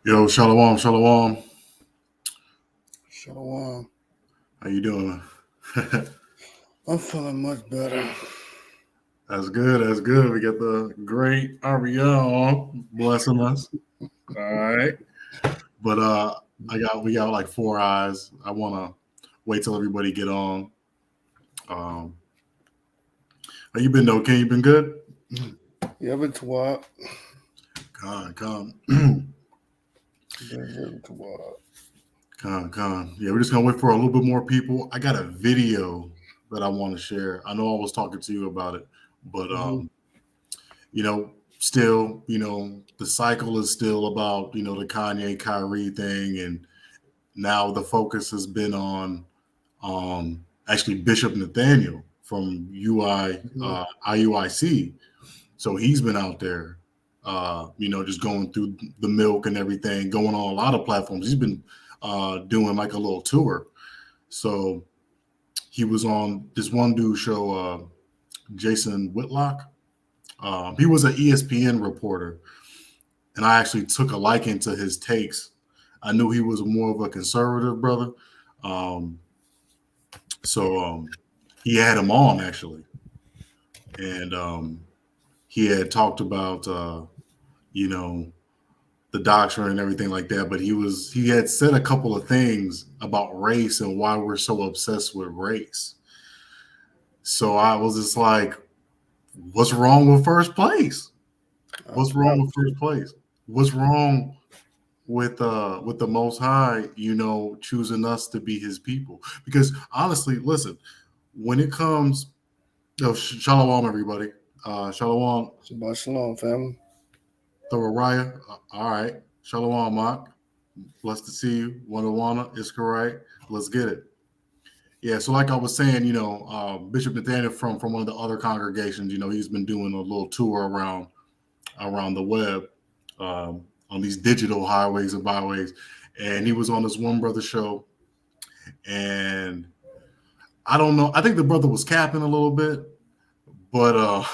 Yo, shalom, shalom. Shalom. How you doing? I'm feeling much better. That's good. That's good. We got the great Ariel blessing us. All right, but we got like four eyes. I want to wait till everybody get on. Um, how you been though? Ken, you been good? Yeah, been to what? Con. Been to what? Con. Yeah, we're just gonna wait for a little bit more people. I got a video that I want to share. I know I was talking to you about it, but you know, still, the cycle is still about, the Kanye Kyrie thing. And now the focus has been on actually Bishop Nathaniel from IUIC. So he's been out there, just going through the milk and everything, going on a lot of platforms. He's been doing like a little tour. So he was on this one dude show, Jason Whitlock. He was an ESPN reporter, and I actually took a liking to his takes. I knew he was more of a conservative brother, um, so he had him on actually, and he had talked about you know the doctrine and everything like that. But he had said a couple of things about race and why we're so obsessed with race. So I was just like, "What's wrong with first place? What's wrong with first place? What's wrong with the Most High, choosing us to be His people?" Because honestly, listen, when it comes, shalom, everybody, shalom, Shabbat shalom, family. Thorariah, all right, shalom, Mark, blessed to see you, Wanawana, is correct. Let's get it. Yeah, so like I was saying, Bishop Nathaniel from one of the other congregations, he's been doing a little tour around the web, on these digital highways and byways. And he was on this one brother show. And I don't know, I think the brother was capping a little bit, but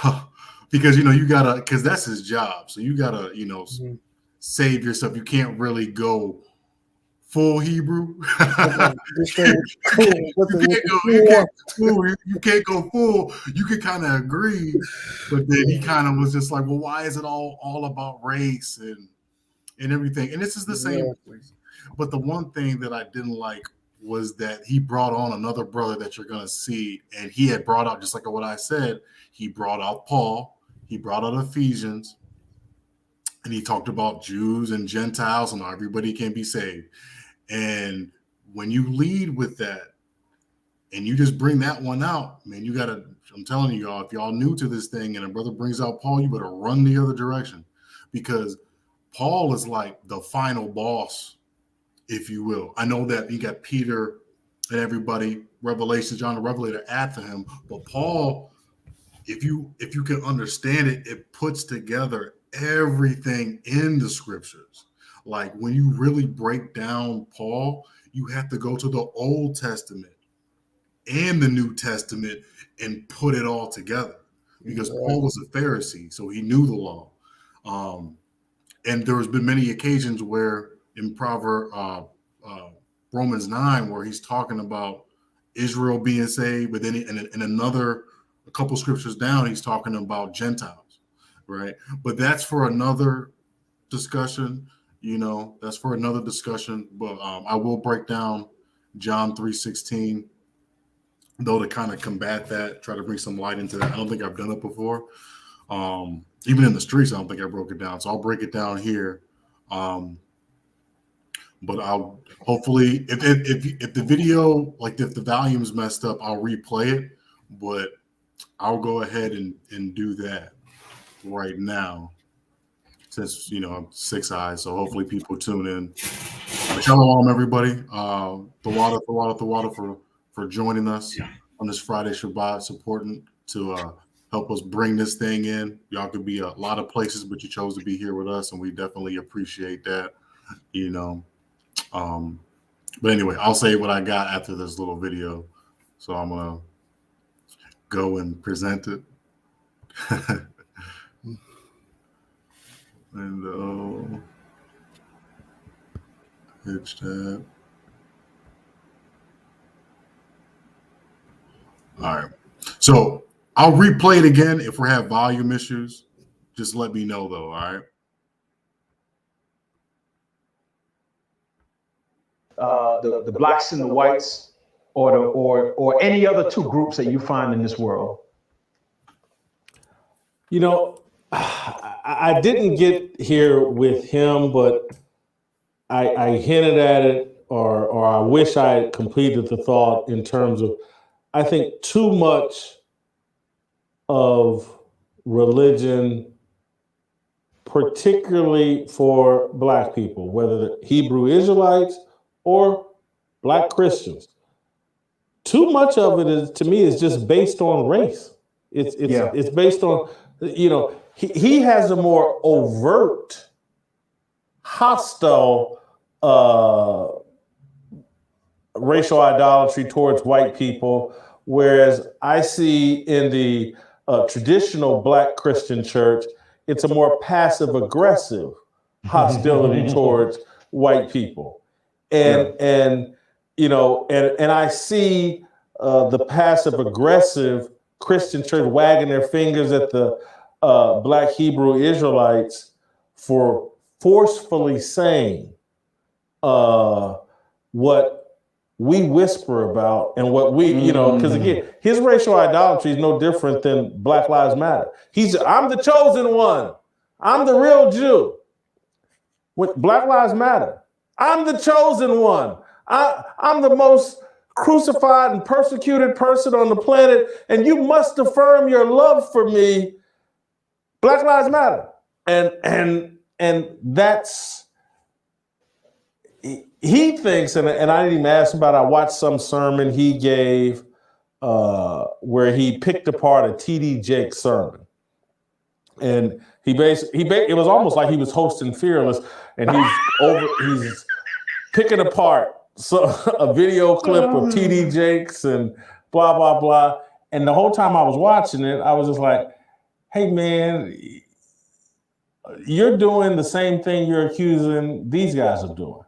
because you gotta, because that's his job. So you gotta, save yourself. You can't really go full Hebrew. You can't go full. You can kind of agree, but then he kind of was just like, well, why is it all about race and everything? And this is the same place. But the one thing that I didn't like was that he brought on another brother that you're going to see. And he had brought out, just like what I said, he brought out Paul, he brought out Ephesians, and he talked about Jews and Gentiles and everybody can be saved. And when you lead with that and you just bring that one out, man, you got to, I'm telling you, y'all, if y'all new to this thing and a brother brings out Paul, you better run the other direction, because Paul is like the final boss, if you will. I know that you got Peter and everybody, Revelation, John the Revelator after him, but Paul, if you can understand it, it puts together everything in the scriptures. Like when you really break down Paul, you have to go to the Old Testament and the New Testament and put it all together, because Paul was a Pharisee, so he knew the law. And there's been many occasions where in Romans 9, where he's talking about Israel being saved, but then in another, a couple scriptures down, he's talking about Gentiles, right? But that's for another discussion. That's for another discussion. But I will break down John 3:16, though, to kind of combat that, try to bring some light into that. I don't think I've done it before. Even in the streets, I don't think I broke it down. So I'll break it down here. But I'll hopefully, if the video, like if the volume's messed up, I'll replay it. But I'll go ahead and do that right now, since I'm six eyes. So hopefully people tune in. Shalom, everybody. The water for joining us on this Friday Shabbat, supporting to help us bring this thing in. Y'all could be a lot of places, but you chose to be here with us, and we definitely appreciate that. But anyway, I'll say what I got after this little video. So I'm gonna go and present it. And Pitch tab. All right. So I'll replay it again if we have volume issues. Just let me know though. All right. The blacks and the whites, or any other two groups that you find in this world? You know, I didn't get here with him, but I hinted at it, or I wish I had completed the thought in terms of, I think too much of religion, particularly for Black people, whether the Hebrew Israelites or Black Christians, too much of it is, to me, is just based on race. It's based on, you know, he has a more overt, hostile racial idolatry towards white people, whereas I see in the traditional Black Christian church, it's a more passive aggressive hostility towards white people. And you know, and I see the passive aggressive Christian church wagging their fingers at the Black Hebrew Israelites for forcefully saying what we whisper about and what we, you know, because again, his racial idolatry is no different than Black Lives Matter. I'm the chosen one. I'm the real Jew. With Black Lives Matter, I'm the chosen one. I'm the most crucified and persecuted person on the planet, and you must affirm your love for me. Black Lives Matter. And that's, he thinks, and I didn't even ask him about it. I watched some sermon he gave where he picked apart a T.D. Jakes sermon. And he it was almost like he was hosting Fearless, and he's picking apart a video clip of T.D. Jakes and blah, blah, blah. And the whole time I was watching it, I was just like, hey, man, you're doing the same thing you're accusing these guys of doing.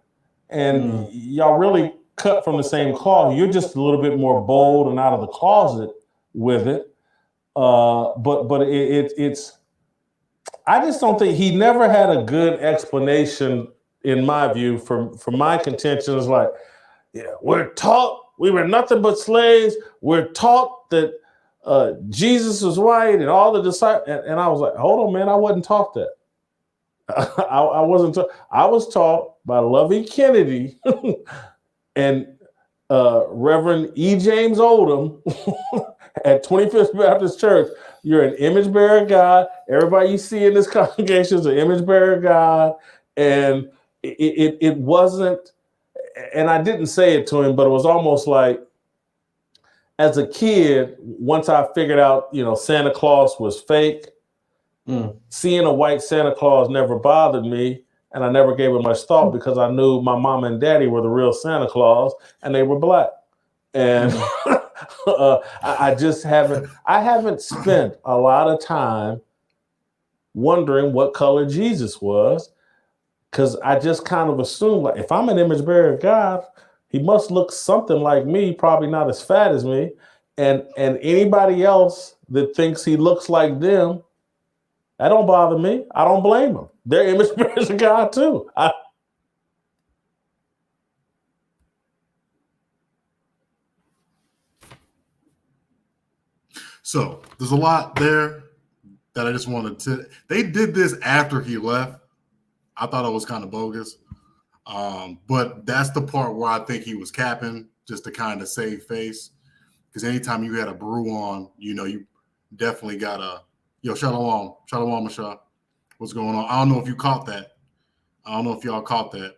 And y'all really cut from the same cloth. You're just a little bit more bold and out of the closet with it. But it's, I just don't think, he never had a good explanation, in my view, for my contention. Is like, yeah, we're taught we were nothing but slaves. We're taught that Jesus was white and all the disciples. And I was like, hold on, man, I wasn't taught that. I wasn't taught. I was taught by Lovey Kennedy and Reverend E. James Oldham at 25th Baptist Church. You're an image bearer of God. Everybody you see in this congregation is an image bearer of God. And it wasn't, and I didn't say it to him, but it was almost like, as a kid, once I figured out, you know, Santa Claus was fake, seeing a white Santa Claus never bothered me, and I never gave it much thought because I knew my mom and daddy were the real Santa Claus, and they were Black. And I just haven't spent a lot of time wondering what color Jesus was, because I just kind of assumed, like, if I'm an image bearer of God, he must look something like me, probably not as fat as me. And anybody else that thinks he looks like them, that don't bother me. I don't blame them. They're image bearers of God too. So there's a lot there that I just wanted to. They did this after he left. I thought it was kind of bogus. But that's the part where I think he was capping, just to kind of save face. Because anytime you had a brew on, you know, you definitely got a, yo, Shalom, Masha. What's going on? I don't know if you caught that. I don't know if y'all caught that.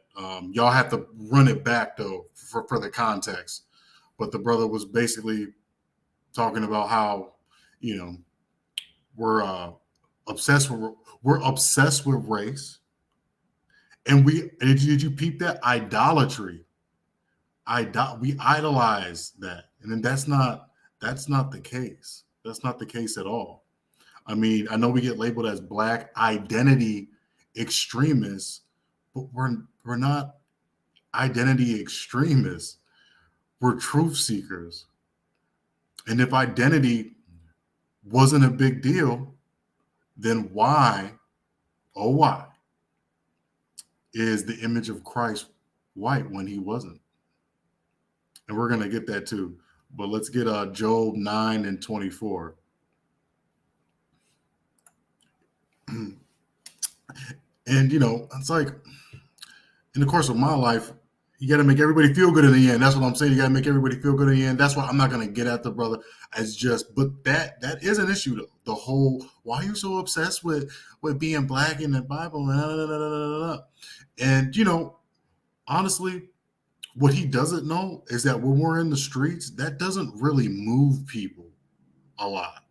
Y'all have to run it back, though, for the context. But the brother was basically talking about how, you know, we're obsessed with race. And did you peep that? Idolatry. We idolize that. And then that's not the case. That's not the case at all. I mean, I know we get labeled as Black identity extremists, but we're not identity extremists were truth seekers. And if identity wasn't a big deal, then why, oh why, is the image of Christ white when he wasn't? And we're going to get that too. But let's get Job 9 and 24. And, you know, it's like in the course of my life, you got to make everybody feel good in the end. That's what I'm saying. You got to make everybody feel good in the end. That's why I'm not going to get at the brother as just, but that is an issue though. The whole, why are you so obsessed with being black in the Bible? And, you know, honestly, what he doesn't know is that when we're in the streets, that doesn't really move people a lot.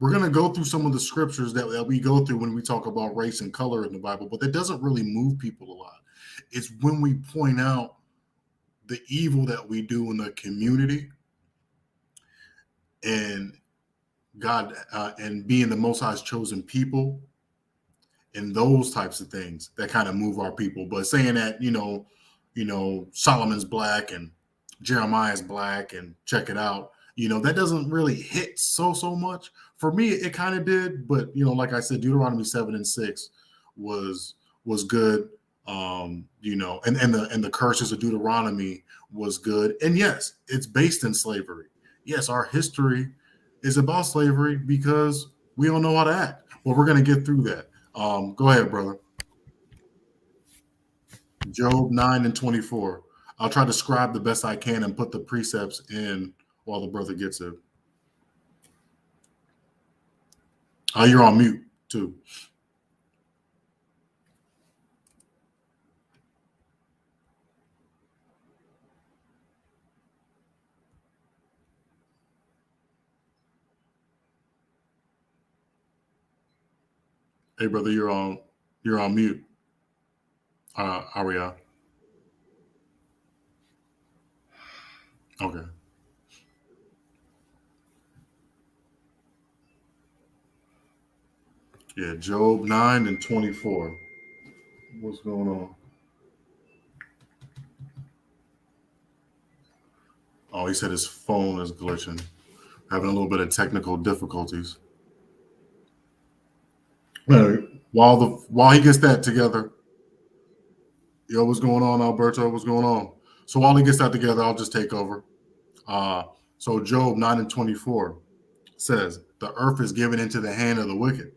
We're going to go through some of the scriptures that we go through when we talk about race and color in the Bible, but that doesn't really move people a lot. It's when we point out the evil that we do in the community and God and being the Most High's chosen people and those types of things that kind of move our people. But saying that, you know, Solomon's black and Jeremiah's black and check it out, you know, that doesn't really hit so much. For me, it kind of did. But, you know, like I said, Deuteronomy 7 and 6 was good. You know, and the curses of Deuteronomy was good. And yes, it's based in slavery. Yes, our history is about slavery because we don't know how to act. But we're going to get through that. Go ahead, brother. Job 9 and 24. I'll try to scribe the best I can and put the precepts in while the brother gets it. You're on mute too. Hey, brother, you're on mute. Aria. Okay. Yeah, Job 9 and 24. What's going on? Oh, he said his phone is glitching, having a little bit of technical difficulties. While he gets that together, yo, what's going on, Alberto? What's going on? So while he gets that together, I'll just take over. So Job 9 and 24 says, the earth is given into the hand of the wicked.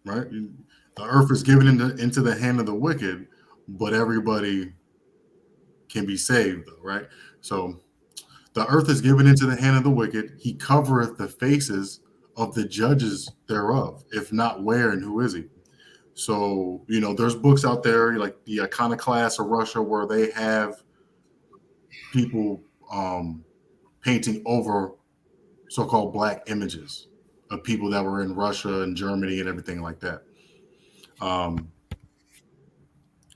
Right? The earth is given into the hand of the wicked, but everybody can be saved, though, right? So the earth is given into the hand of the wicked. He covereth the faces of the judges thereof. If not, where and who is he? So, you know, there's books out there like the Iconoclasts of Russia where they have people painting over so-called black images of people that were in Russia and Germany and everything like that.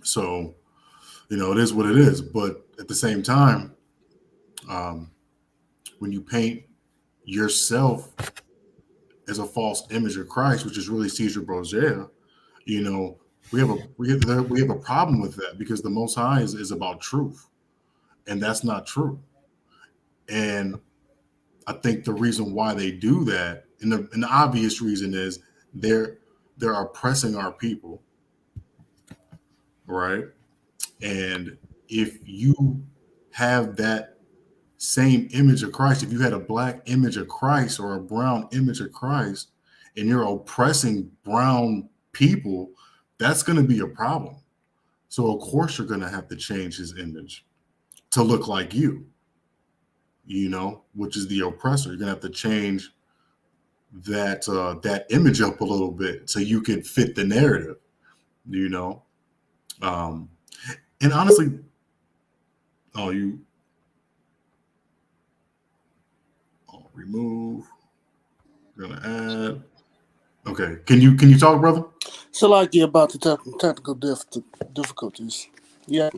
So, you know, it is what it is. But at the same time, when you paint yourself as a false image of Christ, which is really Caesar Borgia, you know, we have a problem with that because the Most High is about truth, and that's not true. And I think the reason why they do that, and the obvious reason is they're oppressing our people, right? And if you have that same image of Christ, if you had a black image of Christ or a brown image of Christ, and you're oppressing brown people, that's going to be a problem. So of course you're going to have to change his image to look like you, you know, which is the oppressor. You're going to have to change that image up a little bit so you can fit the narrative, you know. And honestly, remove. Gonna add. Okay, can you talk, brother? So like about the technical difficulties. Yeah.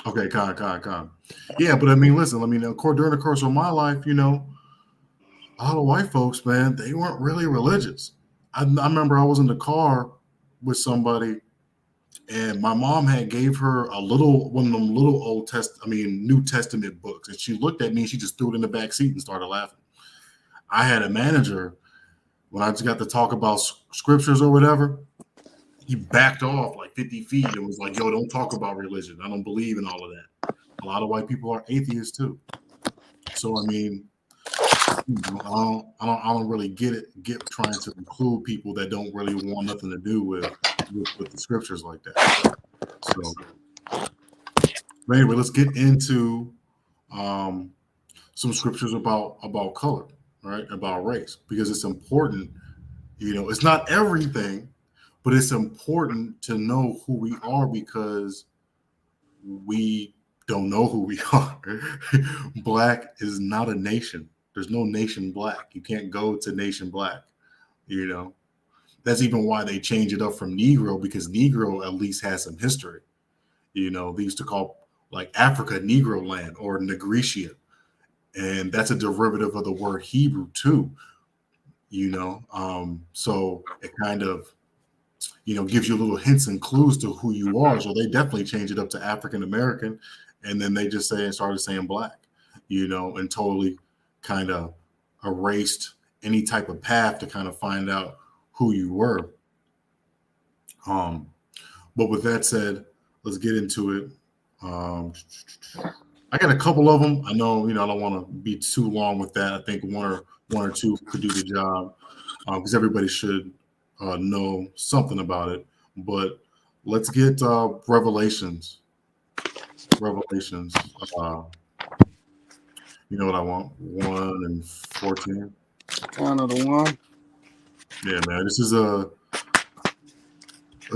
Okay, con. Yeah, but I mean, listen. During the course of my life, you know, a lot of white folks, man, they weren't really religious. I remember I was in the car with somebody, And my mom had gave her one of them little New Testament books, and she looked at me and she just threw it in the back seat and started laughing. I had a manager when I just got to talk about scriptures or whatever. He backed off like 50 feet and was like, "Yo, don't talk about religion. I don't believe in all of that." A lot of white people are atheists too. So I mean, I don't really get trying to include people that don't really want nothing to do with the scriptures like that. So, but anyway, let's get into some scriptures about color, right? About race, because it's important. It's not everything, but it's important to know who we are because we don't know who we are. Black is not a nation. There's no nation black. You can't go to nation black. That's even why they change it up from Negro, because Negro at least has some history. They used to call like Africa Negro land or Negritia. And that's a derivative of the word Hebrew too. So it kind of, gives you little hints and clues to who you are. So they definitely change it up to African American. And then they just started saying black, and totally kind of erased any type of path to kind of find out who you were. But with that said, let's get into it. I got a couple of them. I know, I don't want to be too long with that. I think one or two could do the job because everybody should know something about it. But let's get Revelations. Revelations. You know what I want? 1 and 14. Kind of the one. Yeah, man. This is a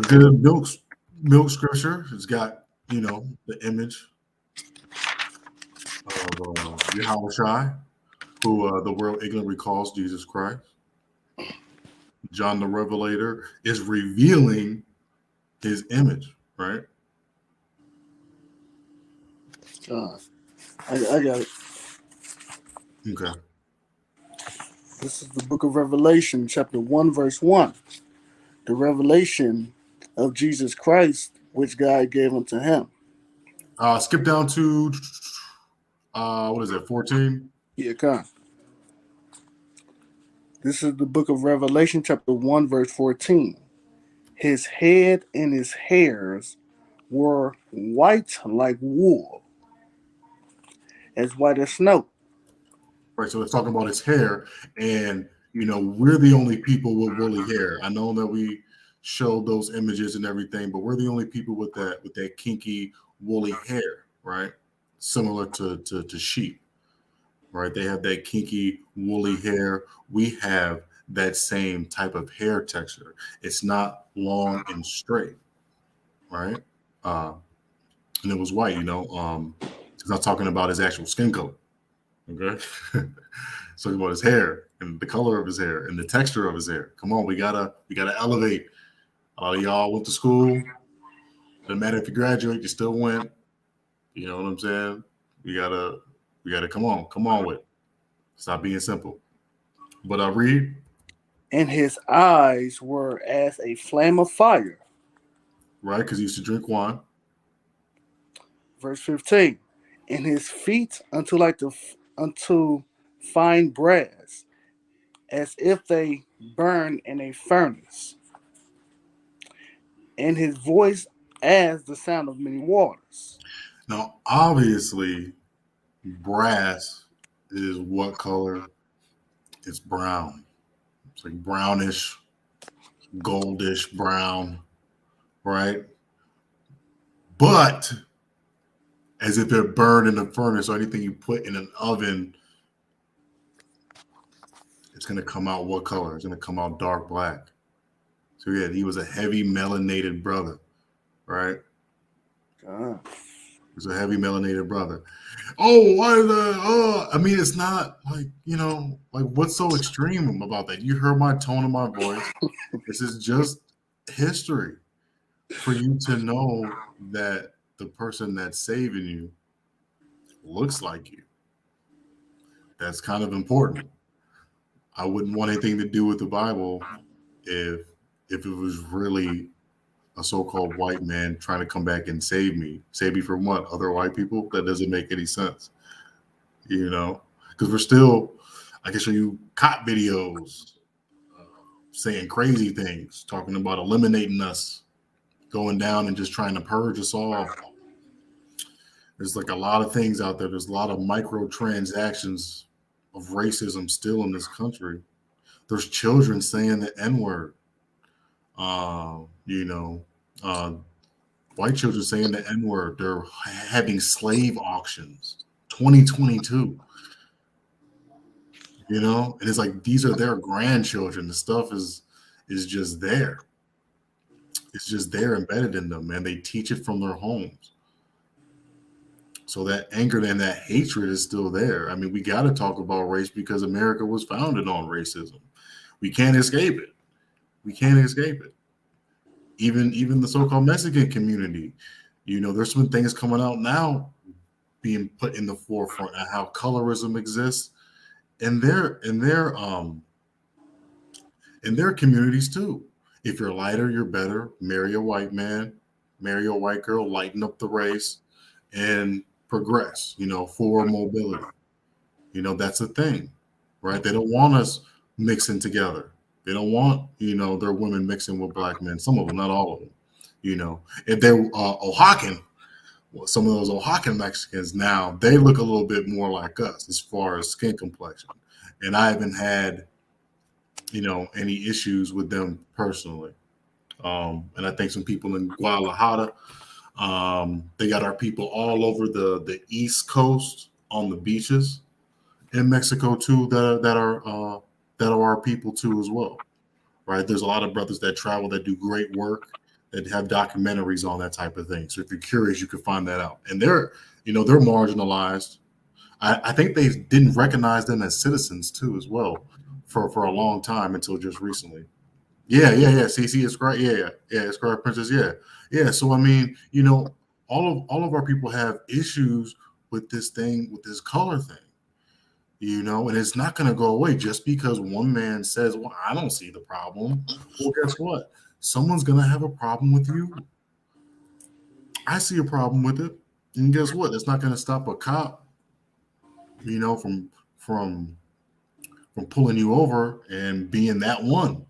good milk scripture. It's got, the image of Yahushua, who the world ignorantly calls Jesus Christ. John the Revelator is revealing his image, right? I got it. Okay. This is the book of Revelation, chapter 1, verse 1. The revelation of Jesus Christ, which God gave unto him. Skip down to, what is that, 14? Yeah, come. This is the book of Revelation, chapter 1, verse 14. His head and his hairs were white like wool, as white as snow. Right, so it's talking about his hair, and we're the only people with woolly hair. I know that we showed those images and everything, but we're the only people with that kinky woolly hair, right? Similar to sheep, right? They have that kinky woolly hair. We have that same type of hair texture. It's not long and straight, right? And it was white, it's not talking about his actual skin color. Okay. It's talking about his hair and the color of his hair and the texture of his hair. Come on, we gotta elevate. All y'all went to school. Doesn't matter if you graduate, you still went. You know what I'm saying? We gotta come on with it. Stop being simple. But I read. And his eyes were as a flame of fire. Right, because he used to drink wine. Verse 15. And his feet unto fine brass, as if they burn in a furnace. And his voice as the sound of many waters. Now, obviously, brass is what color? It's brown. It's like brownish, goldish brown, right? But as if they're burned in the furnace or anything you put in an oven, it's going to come out what color? It's going to come out dark black. So yeah, he was a heavy melanated brother, right? He was a heavy melanated brother. Oh, why the? I mean, it's not like like what's so extreme about that? You heard my tone of my voice. This is just history for you to know that the person that's saving you looks like you. That's kind of important. I wouldn't want anything to do with the Bible if it was really a so-called white man trying to come back and save me. Save me from what? Other white people? That doesn't make any sense. You know, because we're still, I can show you cop videos saying crazy things, talking about eliminating us, going down and just trying to purge us all. There's like a lot of things out there. There's a lot of microtransactions of racism still in this country. There's children saying the N-word. You know, white children saying the N-word. They're having slave auctions. 2022. You know, and it's like these are their grandchildren. The stuff is just there. It's just there embedded in them, and they teach it from their homes. So that anger and that hatred is still there. I mean, we got to talk about race because America was founded on racism. We can't escape it. We can't escape it. Even the so-called Mexican community, you know, there's some things coming out now being put in the forefront of how colorism exists in their communities too. If you're lighter, you're better. Marry a white man, marry a white girl, lighten up the race, and progress. You know, forward mobility. You know, that's a thing, right? They don't want us mixing together. They don't want, you know, their women mixing with black men. Some of them, not all of them. You know, if they're Oaxacan, well, some of those Oaxacan Mexicans now, they look a little bit more like us as far as skin complexion. And I haven't had, you know, any issues with them personally. And I think some people in Guadalajara, they got our people all over the East Coast on the beaches in Mexico too that are our people too as well, right? There's a lot of brothers that travel that do great work that have documentaries on that type of thing. So if you're curious, you can find that out. And they're marginalized. I think they didn't recognize them as citizens too as well for a long time until just recently. Yeah. See, it's great. Yeah, it's great, Princess. Yeah. So I mean, you know, all of our people have issues with this thing, with this color thing. You know, and it's not going to go away just because one man says, well, I don't see the problem. Well, guess what? Someone's going to have a problem with you. I see a problem with it. And guess what? It's not going to stop a cop, you know, from pulling you over and being that one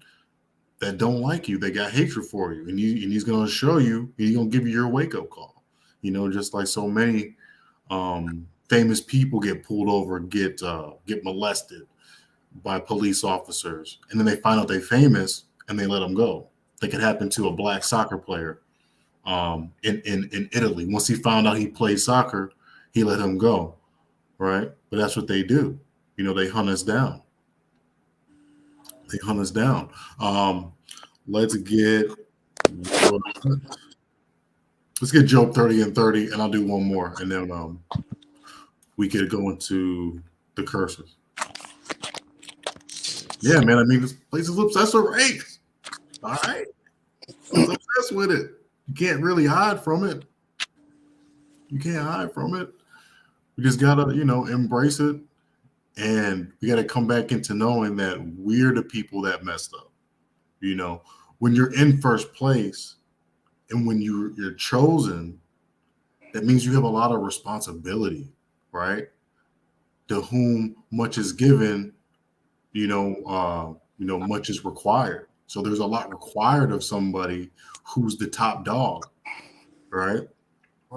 that don't like you, that got hatred for you. And he's going to show you, he's going to give you your wake-up call. You know, just like so many famous people get pulled over, get molested by police officers, and then they find out they're famous and they let them go. Like it happened to a black soccer player in Italy. Once he found out he played soccer, he let him go, right? But that's what they do. You know, they hunt us down. Let's get Job 30 and 30, and I'll do one more, and then we could go into the curses. Yeah, man. I mean, this place is obsessed with race. All right, it's obsessed with it. You can't really hide from it. You can't hide from it. We just gotta, you know, embrace it, and we gotta come back into knowing that we're the people that messed up. You know, when you're in first place, and when you're chosen, that means you have a lot of responsibility. Right? To whom much is given, much is required. So there's a lot required of somebody who's the top dog, right?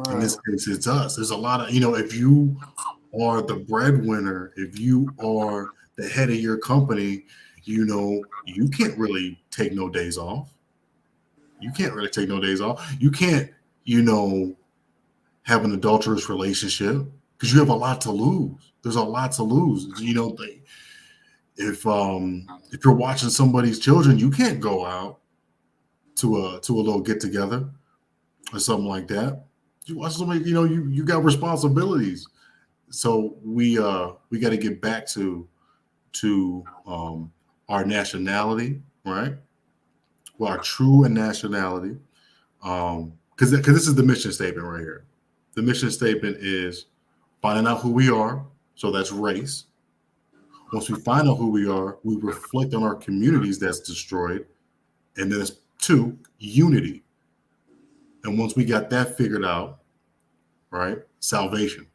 In this case, it's us. There's a lot of, if you are the breadwinner, if you are the head of your company, you can't really take no days off. You can't really take no days off. You can't, have an adulterous relationship. Because you have a lot to lose. There's a lot to lose. If you're watching somebody's children, you can't go out to a little get together or something like that. You watch somebody, you got responsibilities. So we got to get back to our nationality, right? Well, our true nationality, because this is the mission statement right here. The mission statement is finding out who we are, so that's race. Once we find out who we are, we reflect on our communities that's destroyed. And then it's 2, unity. And once we got that figured out, right, salvation.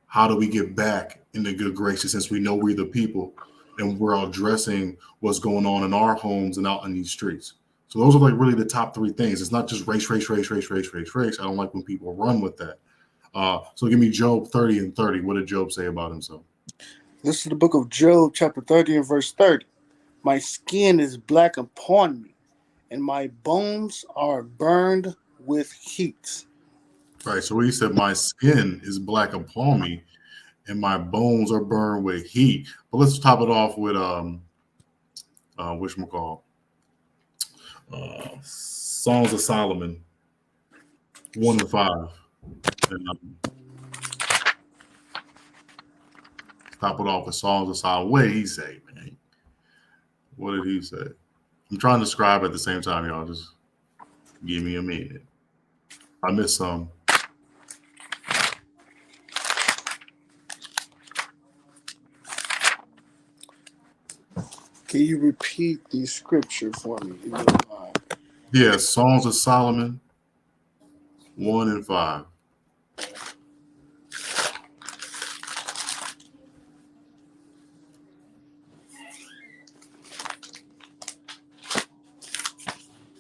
How do we get back in the good graces since we know we're the people and we're addressing what's going on in our homes and out in these streets? So those are like really the top three things. It's not just race. I don't like when people run with that. So give me Job 30 and 30. What did Job say about himself? This is the book of Job, chapter 30 and verse 30. My skin is black upon me, and my bones are burned with heat. Right. So he said, my skin is black upon me, and my bones are burned with heat. But let's top it off with whatchamacallit? Songs of Solomon 1 and 5. And, top it off with Songs of Solomon. What did he say, man? What did he say? I'm trying to describe at the same time, y'all. Just give me a minute. I missed some. Can you repeat the scripture for me, if you don't mind? Yeah, Songs of Solomon 1 and 5.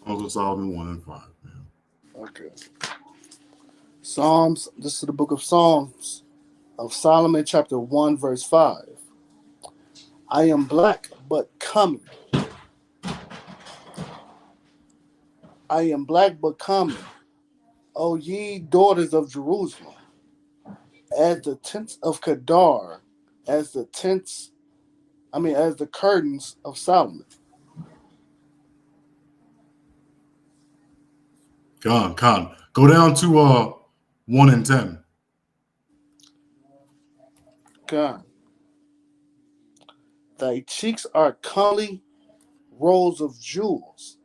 Songs of Solomon 1 and 5, man. Okay. Psalms, this is the book of Psalms of Solomon, chapter 1, verse 5. I am black, but coming. I am black, but coming. O ye daughters of Jerusalem, as the tents of Kedar, as the curtains of Solomon. Con. Go down to 1 and 10. God. Thy cheeks are comely rows of jewels,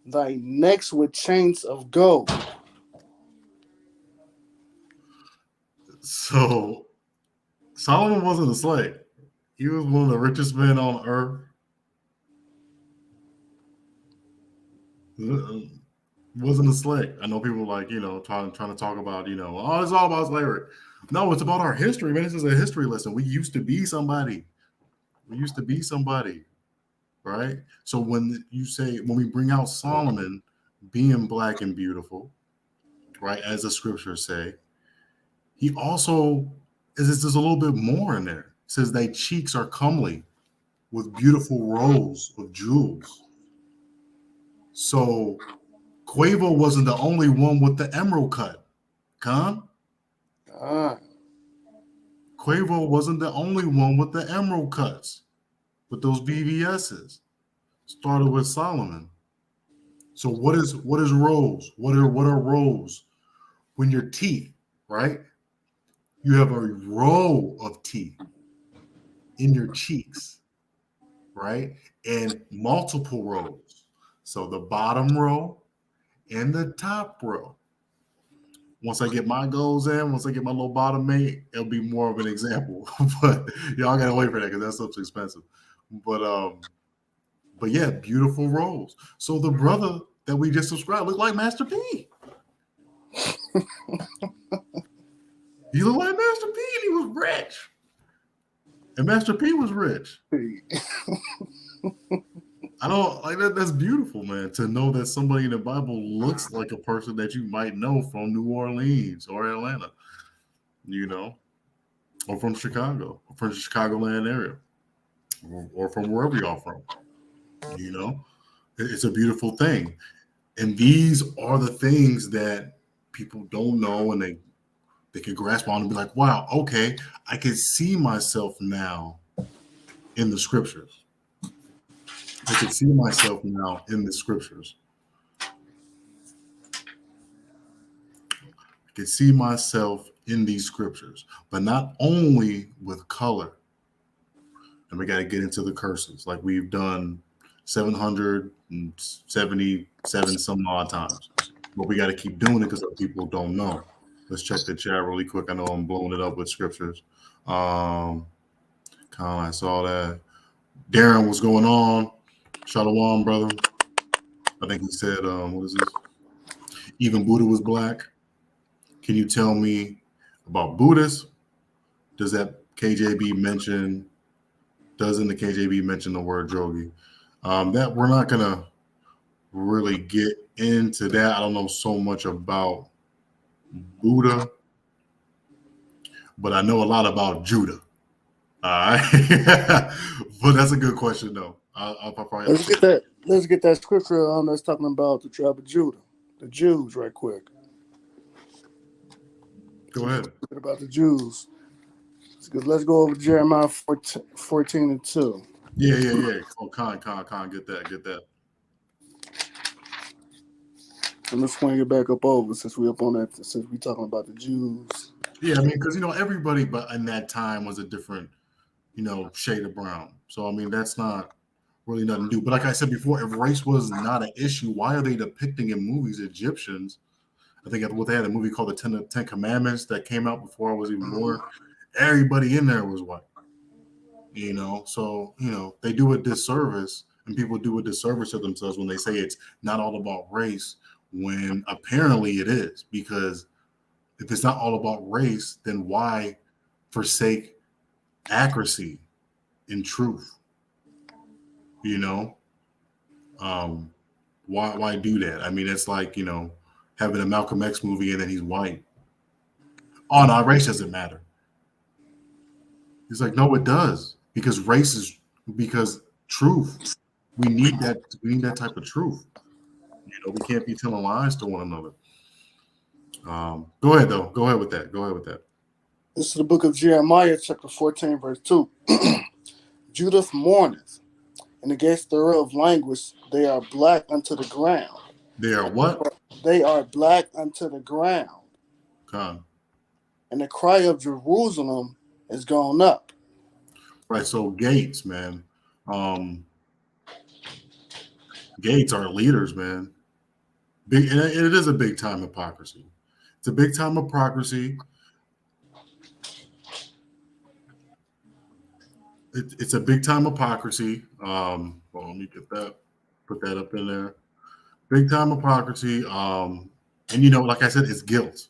thy necks with chains of gold. So Solomon wasn't a slave. He was one of the richest men on earth. Wasn't a slave. I know people like, trying to talk about, oh, it's all about slavery. No, it's about our history, man. This is a history lesson. We used to be somebody. Right? So when we bring out Solomon being black and beautiful, right, as the scriptures say, he also there's a little bit more in there. It says thy cheeks are comely with beautiful rows of jewels. So Quavo wasn't the only one with the emerald cut. Con? Quavo wasn't the only one with the emerald cuts, with those VVS's. Started with Solomon. So what is rows? What are rows? When your teeth, right? You have a row of teeth in your cheeks, right? And multiple rows. So the bottom row and the top row. Once I get my goals in, once I get my little bottom mate, it'll be more of an example. But y'all gotta wait for that because that stuff's expensive. But yeah, beautiful roles. So the brother that we just subscribed looked like Master P. He looked like Master P and he was rich. And Master P was rich. I don't like that. That's beautiful, man, to know that somebody in the Bible looks like a person that you might know from New Orleans or Atlanta, or from Chicago, or from the Chicagoland area, or from wherever y'all from. It's a beautiful thing. And these are the things that people don't know and they can grasp on and be like, wow, okay, I can see myself now in the scriptures. I can see myself now in the scriptures. I can see myself in these scriptures, but not only with color. And we got to get into the curses like we've done 777 some odd times. But we got to keep doing it because people don't know. Let's check the chat really quick. I know I'm blowing it up with scriptures. I saw that. Darren, what's going on? Shalom, brother. I think he said, what is this? even Buddha was black. Can you tell me about Buddhists? Does that KJB mention? Doesn't the KJB mention the word drogi? That we're not gonna really get into that. I don't know so much about Buddha, but I know a lot about Judah. All right, but that's a good question though. I'll probably Let's get that. Let's get that scripture on that's talking about the tribe of Judah, the Jews, right quick. go ahead. About the Jews. Let's go over Jeremiah 14 and 2. Yeah. Oh, Khan, get that. And let's swing it back up over since we up on that. Since we talking about the Jews. Yeah, I mean, because everybody, but in that time was a different, shade of brown. So I mean, that's not really nothing new. But like I said before, if race was not an issue, why are they depicting in movies Egyptians? I think they had a movie called the Ten Commandments that came out before I was even born. Everybody in there was white. So they do a disservice, and people do a disservice to themselves when they say it's not all about race, when apparently it is. Because if it's not all about race, then why forsake accuracy and truth? Why do that? I mean, it's like having a Malcolm X movie and then he's white. Oh no, race doesn't matter. It's like, no, it does, because because truth. We need that. We need that type of truth. We can't be telling lies to one another. Go ahead though. Go ahead with that. This is the book of Jeremiah, chapter 14, verse 2. Judith mourneth, and the gates thereof languish. They are black unto the ground. They are what? They are black unto the ground. Con. And the cry of Jerusalem is gone up. Right. So gates, man. Gates are leaders, man. Big, and it is a big time hypocrisy. It's a big time hypocrisy. It's a big time hypocrisy. Well, let me get that. Put that up in there. Big time hypocrisy. And like I said, it's guilt.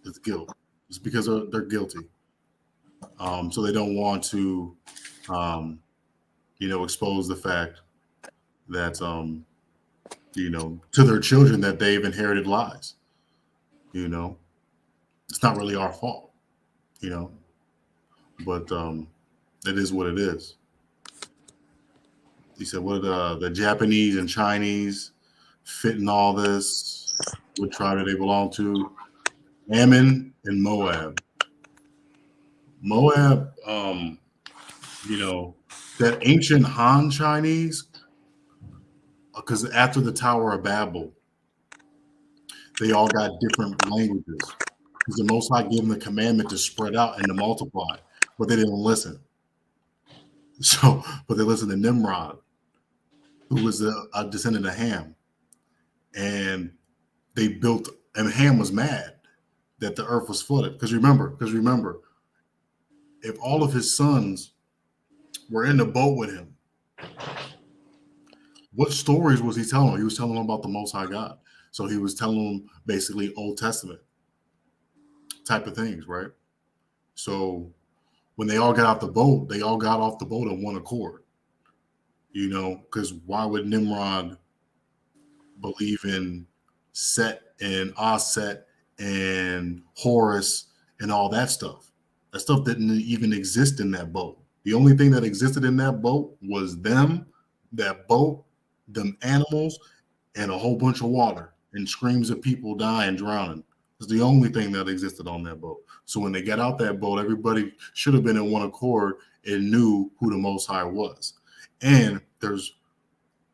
It's guilt. It's because they're guilty. So they don't want to, expose the fact that, to their children that they've inherited lies. It's not really our fault, but it is what it is. He said, what the Japanese and Chinese fit in all this? What tribe do they belong to? Ammon and Moab. Moab, that ancient Han Chinese, because after the Tower of Babel, they all got different languages. Because the Most High gave them the commandment to spread out and to multiply, but they didn't listen. But they listened to Nimrod, who was a descendant of Ham. And and Ham was mad that the earth was flooded. Because remember, if all of his sons were in the boat with him, what stories was he telling them? He was telling them about the Most High God. So he was telling them basically Old Testament type of things, right? So when they all got off the boat, they all got off the boat in one accord. Because why would Nimrod believe in Set and Aset and Horus and all that stuff? That stuff didn't even exist in that boat. The only thing that existed in that boat was them, that boat, them animals, and a whole bunch of water and screams of people dying, drowning. It's the only thing that existed on that boat. So when they got out that boat, everybody should have been in one accord and knew who the Most High was. And there's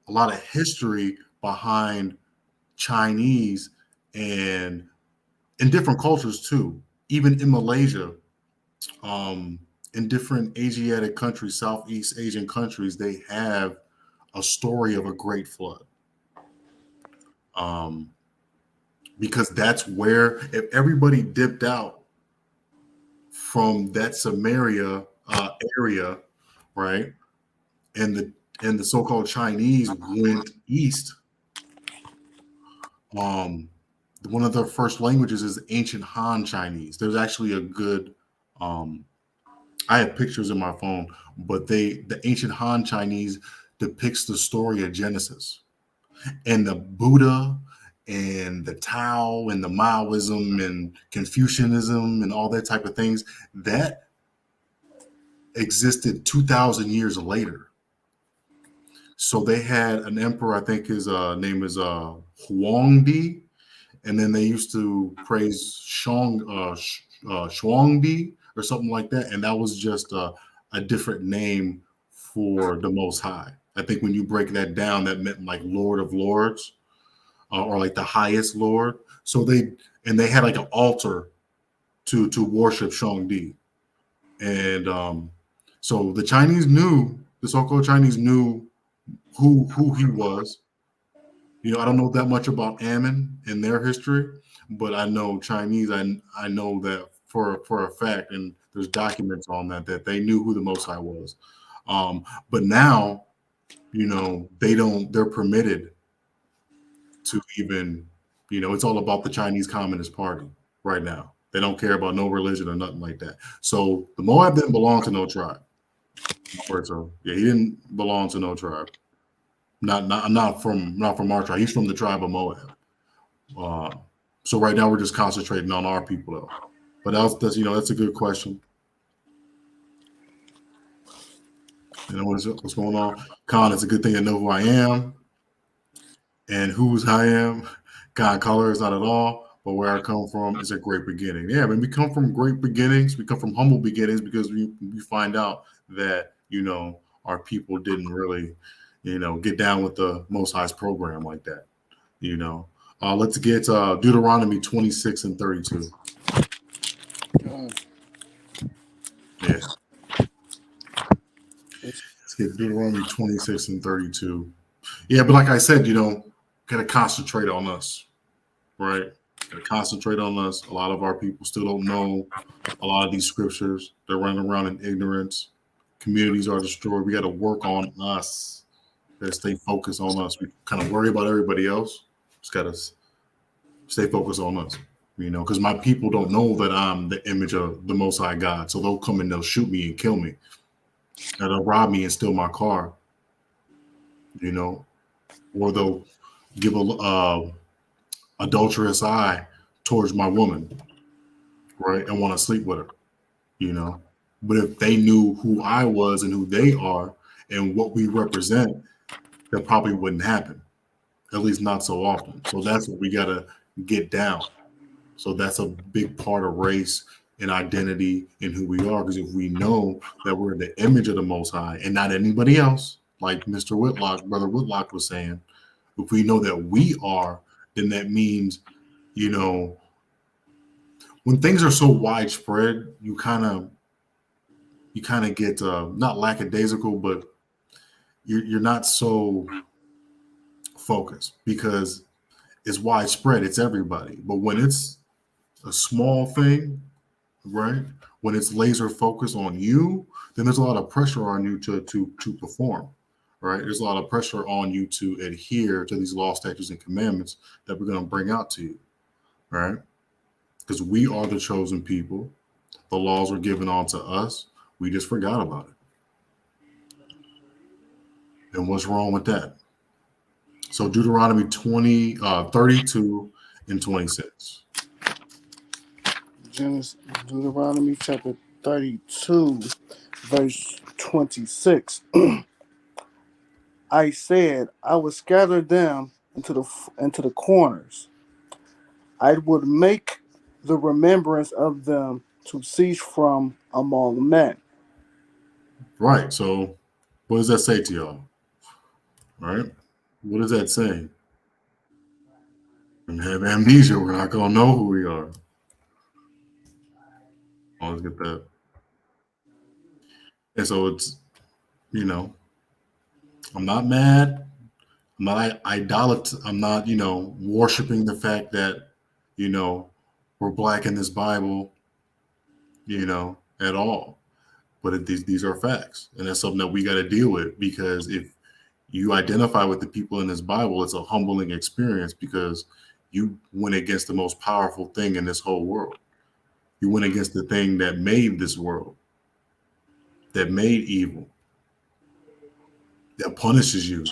a lot of history behind Chinese and in different cultures too. Even in Malaysia, in different Asiatic countries, Southeast Asian countries, they have a story of a great flood. Because that's where, if everybody dipped out from that Samaria area, right, and the so-called Chinese went east, one of their first languages is ancient Han Chinese. There's actually a good, I have pictures in my phone, but the ancient Han Chinese depicts the story of Genesis and the Buddha and the Tao and the Maoism and Confucianism and all that type of things that existed 2,000 years later. So they had an emperor, I think his name is Huangdi, and then they used to praise Shuangdi or something like that, and that was just a different name for the Most High. I think when you break that down, that meant like Lord of Lords or like the highest Lord. So they had like an altar to worship Shuangdi, and so the Chinese knew, the so-called Chinese knew who he was. You know, I don't know that much about Ammon and their history, but I know Chinese. I know that for a fact, and there's documents on that they knew who the Most High was. But now, you know, they're permitted to even, you know, it's all about the Chinese Communist Party right now. They don't care about no religion or nothing like that. So the Moab didn't belong to no tribe. So yeah, he didn't belong to no tribe. Not from our tribe. He's from the tribe of Moab. So right now we're just concentrating on our people though. But that's you know, that's a good question. You know what's going on, Khan? It's a good thing to know who I am and whose I am. God, color is not at all, but where I come from is a great beginning. Yeah, I mean, we come from great beginnings. We come from humble beginnings because we find out that, you know, our people didn't really, you know, get down with the Most High's program like that. You know, let's get Deuteronomy 26 and 32. Yeah. Let's get Deuteronomy 26 and 32. Yeah, but like I said, you know, gotta concentrate on us, right? Gotta concentrate on us. A lot of our people still don't know a lot of these scriptures. They're running around in ignorance. Communities are destroyed. We got to work on us. Gotta stay focused on us. We kind of worry about everybody else. Just gotta stay focused on us, you know, because my people don't know that I'm the image of the Most High God. So they'll come and they'll shoot me and kill me. And they'll rob me and steal my car, you know, or they'll give a adulterous eye towards my woman, right, and want to sleep with her, you know. But if they knew who I was and who they are and what we represent, that probably wouldn't happen, at least not so often. So that's what we got to get down. So that's a big part of race and identity in who we are, because if we know that we're the image of the Most High and not anybody else, like Mr. Whitlock, Brother Whitlock was saying, if we know that we are, then that means, you know, when things are so widespread, you kind of get not lackadaisical, but you're not so focused because it's widespread, it's everybody. But when it's a small thing, right? When it's laser focused on you, then there's a lot of pressure on you to perform, right? There's a lot of pressure on you to adhere to these law, statutes, and commandments that we're going to bring out to you, right? Because we are the chosen people. The laws were given on to us. We just forgot about it. And what's wrong with that? So Deuteronomy 32 and 26. Deuteronomy chapter 32, verse 26. I said, I would scatter them into the corners. I would make the remembrance of them to cease from among men. Right. So what does that say to y'all? Right? What is that saying? And have amnesia, we're not gonna know who we are. Always get that. And so it's, you know, I'm not mad. I'm not idolatry. I'm not, you know, worshiping the fact that, you know, we're black in this Bible, you know, at all. But these are facts, and that's something that we got to deal with, because if you identify with the people in this Bible, it's a humbling experience, because you went against the most powerful thing in this whole world. You went against the thing that made this world, that made evil, that punishes you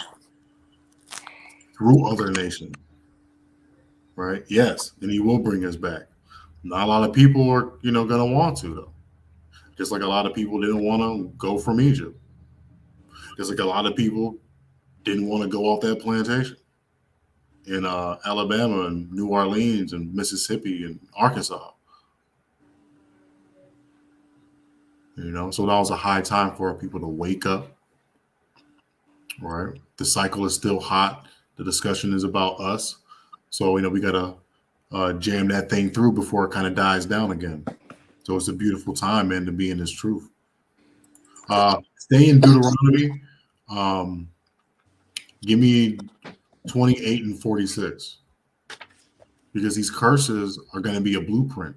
through other nations, right? Yes, and he will bring us back. Not a lot of people are, going to want to, though. Just like a lot of people didn't want to go from Egypt. Just like a lot of people didn't want to go off that plantation in Alabama and New Orleans and Mississippi and Arkansas. So that was a high time for people to wake up, right? The cycle is still hot. The discussion is about us. So, we got to jam that thing through before it kind of dies down again. So it's a beautiful time, man, to be in this truth. Stay in Deuteronomy. Give me 28 and 46. Because these curses are going to be a blueprint.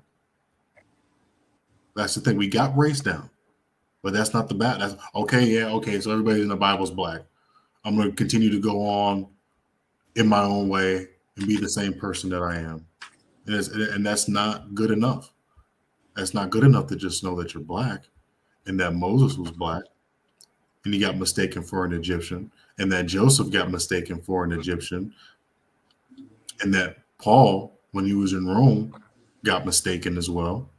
That's the thing. We got race down. But that's not the bad. That's okay. So everybody in the Bible's black. I'm going to continue to go on in my own way and be the same person that I am. And that's not good enough. That's not good enough to just know that you're black and that Moses was black and he got mistaken for an Egyptian and that Joseph got mistaken for an Egyptian and that Paul, when he was in Rome, got mistaken as well.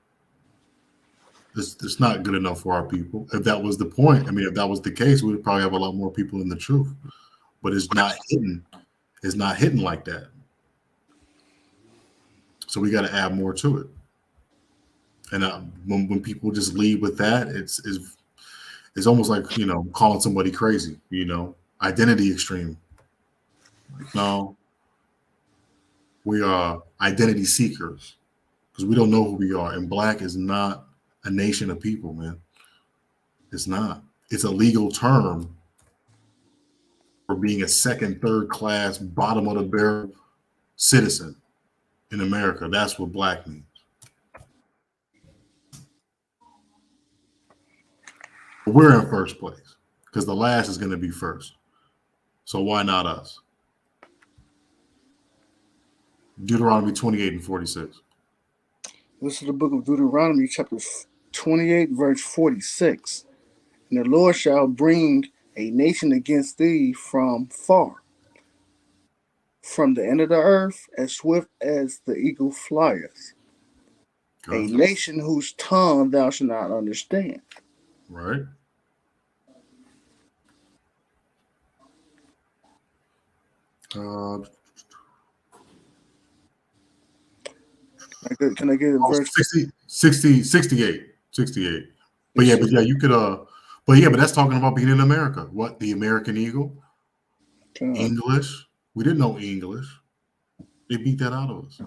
It's not good enough for our people. If that was the point, if that was the case, we would probably have a lot more people in the truth. But it's not hidden. It's not hidden like that. So we got to add more to it. And when people just leave with that, it's almost like, calling somebody crazy, identity extreme. No, we are identity seekers because we don't know who we are. And black is not a nation of people, man. It's not. It's a legal term for being a second, third class, bottom of the barrel citizen in America. That's what black means. We're in first place because the last is going to be first. So why not us? Deuteronomy 28 and 46. This is the book of Deuteronomy, chapter 28, verse 46. And the Lord shall bring a nation against thee from far, from the end of the earth, as swift as the eagle flieth. A nation whose tongue thou shalt not understand. Right. Can I get a verse? 68. But you could but that's talking about being in America. What? The American eagle? English? We didn't know English. They beat that out of us.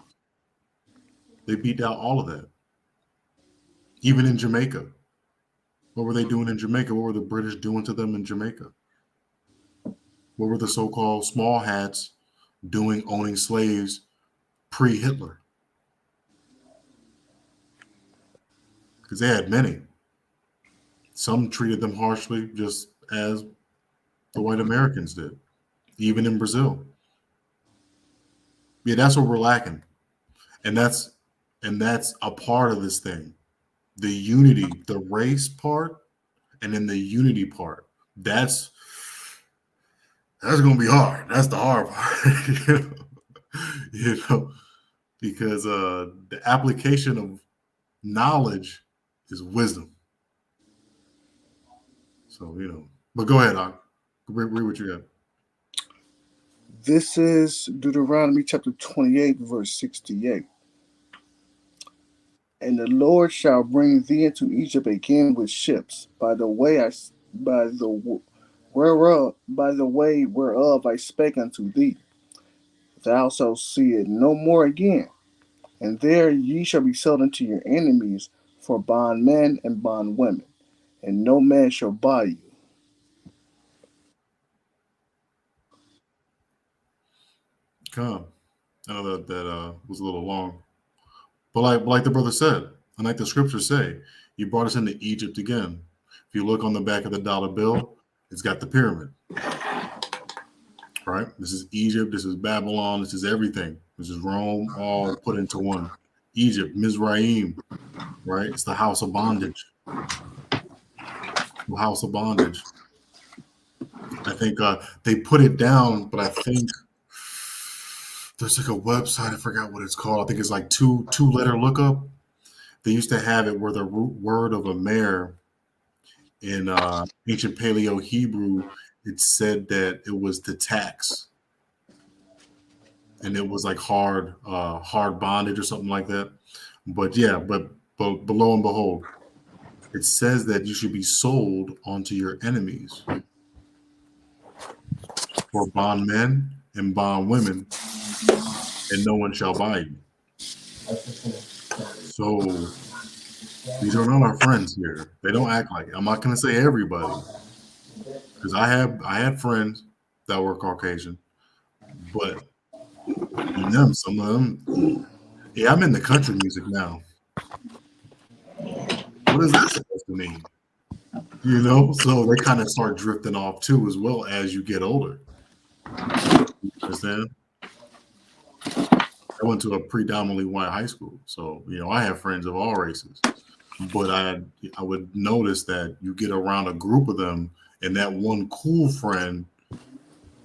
They beat out all of that. Even in Jamaica. What were they doing in Jamaica? What were the British doing to them in Jamaica? What were the so-called small hats doing, owning slaves pre-Hitler? Because they had many. Some treated them harshly, just as the white Americans did, even in Brazil. Yeah, that's what we're lacking. And that's a part of this thing. The unity, the race part, and then the unity part. That's going to be hard. That's the hard part. Because the application of knowledge is wisdom. So, but go ahead, Doc. Read what you got. This is Deuteronomy chapter 28, verse 68. And the Lord shall bring thee into Egypt again with ships, by the way whereof I spake unto thee. Thou shalt see it no more again. And there ye shall be sold unto your enemies for bondmen and bondwomen, and no man shall buy you. Come. I know that was a little long. But like the brother said, and like the scriptures say, you brought us into Egypt again. If you look on the back of the dollar bill, it's got the pyramid. right? This is Egypt. This is Babylon. This is everything. This is Rome, all put into one. Egypt, Mizraim, right? It's the house of bondage. The house of bondage. I think they put it down, but I think there's like a website. I forgot what it's called. I think it's like two-letter lookup. They used to have it where the root word of a mare in ancient Paleo Hebrew, it said that it was to tax, and it was like hard bondage or something like that. But yeah, but lo and behold, it says that you should be sold onto your enemies for bondmen and bondwomen, and no one shall buy you. So these are not our friends here. They don't act like it. I'm not going to say everybody, because I had friends that were Caucasian, but some of them, yeah, I'm into country music now. What is that supposed to mean? You know, so they kind of start drifting off too, as well as you get older. You understand? I went to a predominantly white high school, so you know I have friends of all races. But I would notice that you get around a group of them, and that one cool friend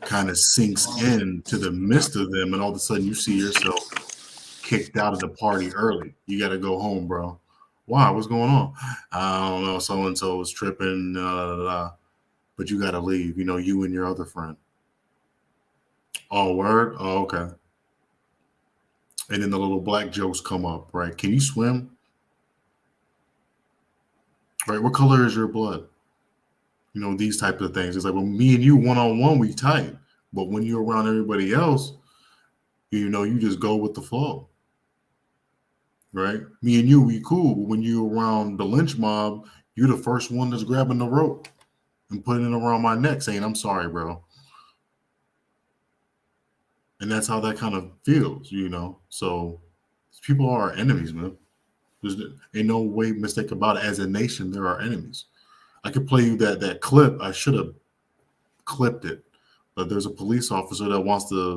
kind of sinks in to the midst of them, and all of a sudden you see yourself kicked out of the party early. You got to go home, bro. Why? What's going on? I don't know. So and so was tripping, but you got to leave. You know, you and your other friend. Oh, word. Oh, okay. And then the little black jokes come up, right? Can you swim? Right? What color is your blood? You know, these types of things. It's like, well, me and you one-on-one, we tight. But when you're around everybody else, you know, you just go with the flow. Right? Me and you, we cool. But when you're around the lynch mob, you're the first one that's grabbing the rope and putting it around my neck saying, I'm sorry, bro. And that's how that kind of feels, you know. So people are our enemies, man. There's ain't no way mistake about it. As a nation, they're our enemies. I could play you that clip. I should have clipped it. But there's a police officer that wants to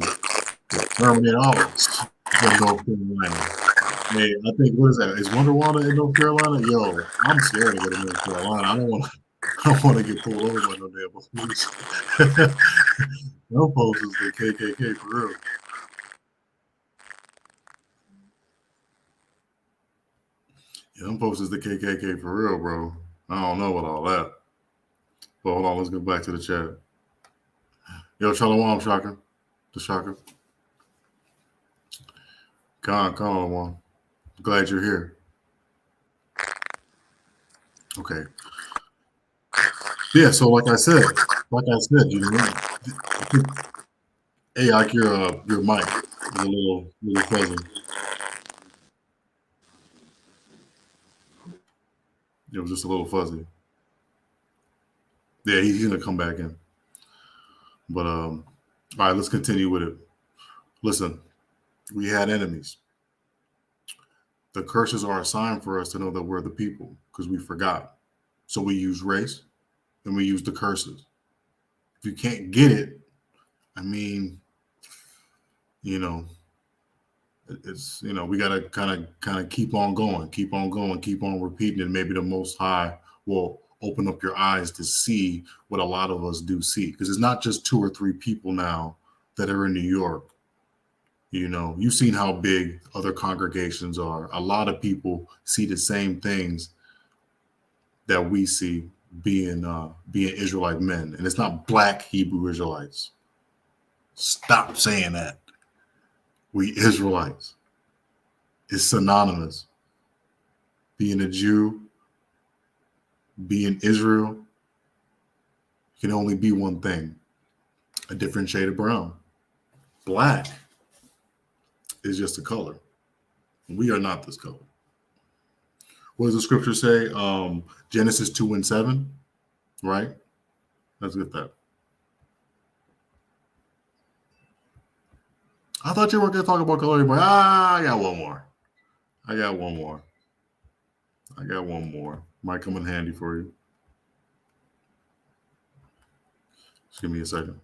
terminate all of us in North Carolina. Man, I think, what is that? Is Wonderwater in North Carolina? Yo, I'm scared to go to North Carolina. I don't want to get pulled over by no damn police. No folks is the KKK for real. Yeah, them folks is the KKK for real, bro. I don't know about all that. But hold on, let's go back to the chat. Yo, Shalom, Shaka. The Shaka. Shalom. Glad you're here. Okay. Yeah, so like I said, you know, hey, like your mic is a little fuzzy. It was just a little fuzzy. Yeah, he's gonna come back in. But all right, let's continue with it. Listen, we had enemies. The curses are a sign for us to know that we're the people, because we forgot. So we use race and we use the curses. If you can't get it, I mean, you know, it's, you know, we gotta kind of keep on going, keep on repeating, and maybe the Most High will open up your eyes to see what a lot of us do see, because it's not just 2 or 3 people now that are in New York. You know, you've seen how big other congregations are. A lot of people see the same things that we see, being Israelite men, and it's not black Hebrew Israelites. Stop saying that. We Israelites. It's synonymous. Being a Jew, being Israel, can only be one thing: a different shade of brown. Black is just a color. We are not this color. What does the scripture say? Genesis 2:7, right? Let's get that. I thought you were going to talk about color, but I got one more. Might come in handy for you. Just give me a second.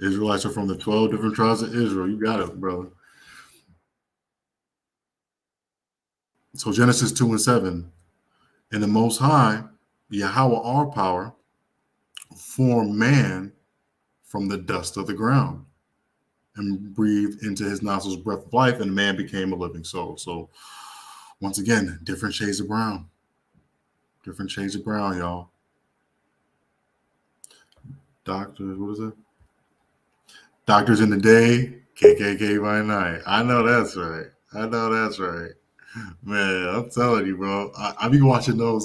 Israelites are from the 12 different tribes of Israel. You got it, brother. So Genesis 2 and 7. And the Most High, Yahweh, our power, formed man from the dust of the ground and breathed into his nostrils breath of life, and man became a living soul. So once again, different shades of brown. Different shades of brown, y'all. Doctors, what is it? Doctors in the day, KKK by night. I know that's right. Man, I'm telling you, bro. I be watching those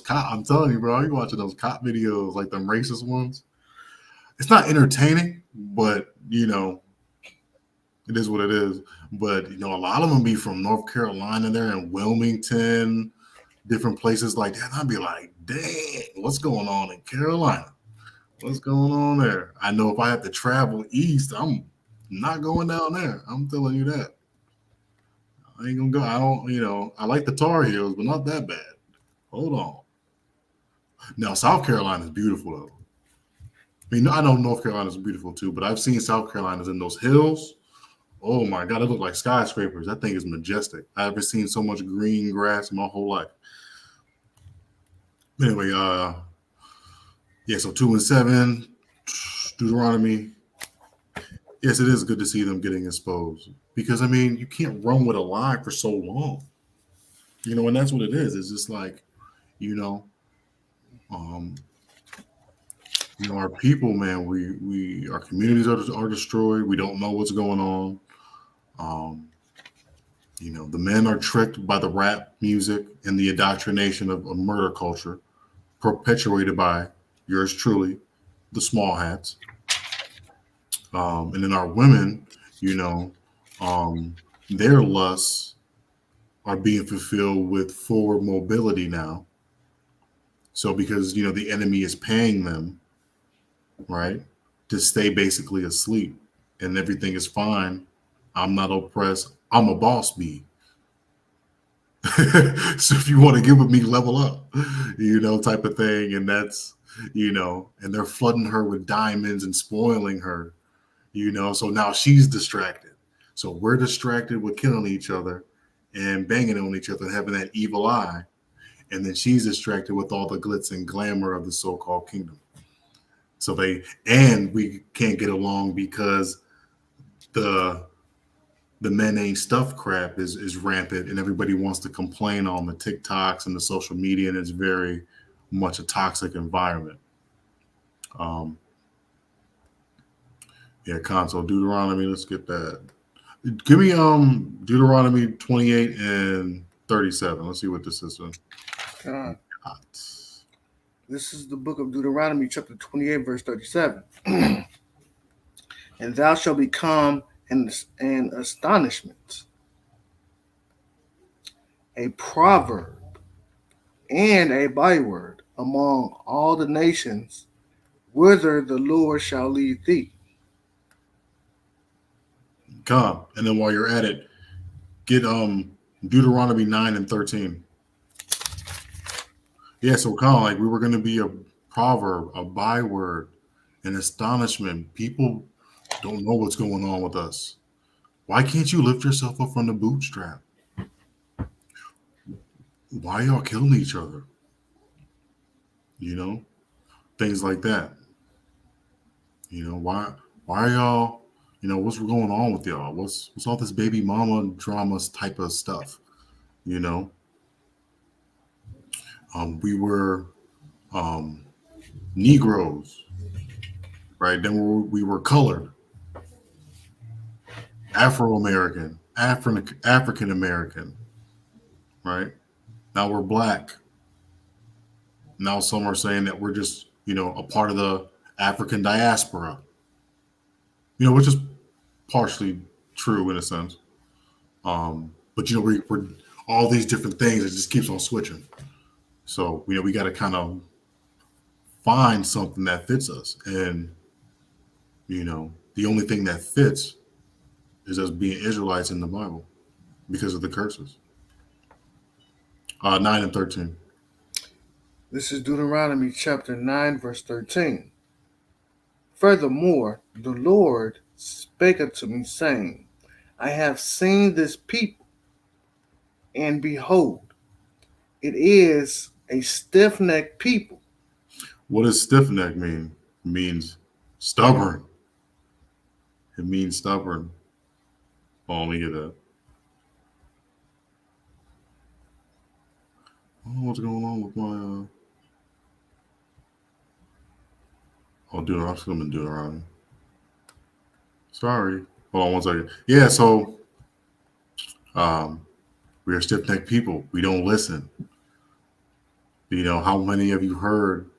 cop. I'm telling you, bro. I be watching those cop videos, like them racist ones. It's not entertaining, but it is what it is. But a lot of them be from North Carolina, there in Wilmington, different places like that. I'd be like, dang, what's going on in Carolina? What's going on there? I know if I have to travel east, I'm not going down there. I'm telling you that. I ain't gonna go. I don't, I like the Tar Heels, but not that bad. Hold on. Now, South Carolina is beautiful, though. I mean, I know North Carolina is beautiful too, but I've seen South Carolina's in those hills. Oh my God, it look like skyscrapers. That thing is majestic. I haven't seen so much green grass in my whole life. Anyway, so 2 and 7, Deuteronomy. Yes, it is good to see them getting exposed because you can't run with a lie for so long. And that's what it is. It's just like, our people, man. Our communities are destroyed. We don't know what's going on. The men are tricked by the rap music and the indoctrination of a murder culture perpetuated by yours truly, the small hats. And then our women, their lusts are being fulfilled with forward mobility now. So because, the enemy is paying them, right, to stay basically asleep and everything is fine. I'm not oppressed. I'm a boss bee. So if you want to get with me, level up, type of thing. And that's, and they're flooding her with diamonds and spoiling her, so now she's distracted. So we're distracted with killing each other and banging on each other and having that evil eye. And then she's distracted with all the glitz and glamour of the so-called kingdom. So we can't get along because the men ain't stuff crap is rampant and everybody wants to complain on the TikToks and the social media, and it's very much a toxic environment. Console Deuteronomy, let's get that. Give me Deuteronomy 28 and 37. Let's see what this is. This is the book of Deuteronomy, chapter 28, verse 37. And thou shalt become an astonishment, a proverb, and a byword among all the nations, whither the Lord shall lead thee. Come, and then while you're at it, get Deuteronomy 9 and 13. Yeah, so kind of like we were going to be a proverb, a byword, an astonishment. People don't know what's going on with us. Why can't you lift yourself up from the bootstrap? Why y'all killing each other? Things like that. Why are y'all, what's going on with y'all? What's all this baby mama drama type of stuff? We were Negroes, right? Then we were colored, Afro-American, African-American, right? Now we're black. Now some are saying that we're just, a part of the African diaspora, which is partially true in a sense. But, we're all these different things. It just keeps on switching. So, we got to kind of find something that fits us. And, the only thing that fits is us being Israelites in the Bible because of the curses. 9 and 13. This is Deuteronomy chapter 9, verse 13. Furthermore, the Lord spake unto me, saying, I have seen this people, and behold, it is a stiff-necked people. What does stiff neck mean? It means stubborn. It means stubborn. Oh, let me get that. I don't know what's going on with my oh, dude, I'm still in Deuteronomy. Sorry. Hold on one second. Yeah, so we are stiff-necked people. We don't listen. You know, how many of you heard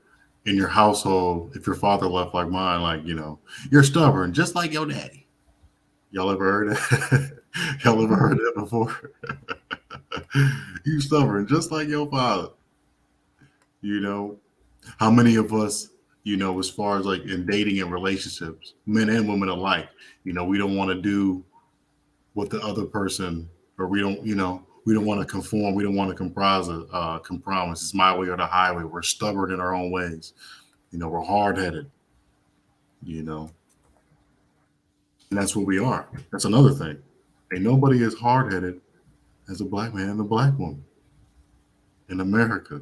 in your household, if your father left like mine, like, you know, you're stubborn, just like your daddy. Y'all ever heard that? Y'all ever heard that before? You stubborn, just like your father. You know, how many of us, you know, as far as like in dating and relationships, men and women alike, you know, we don't want to do what the other person, or we don't, you know, we don't want to conform. We don't want to compromise. It's my way or the highway. We're stubborn in our own ways. You know, we're hard headed. You know, and that's what we are. That's another thing. Ain't nobody as hard headed as a black man and a black woman in America.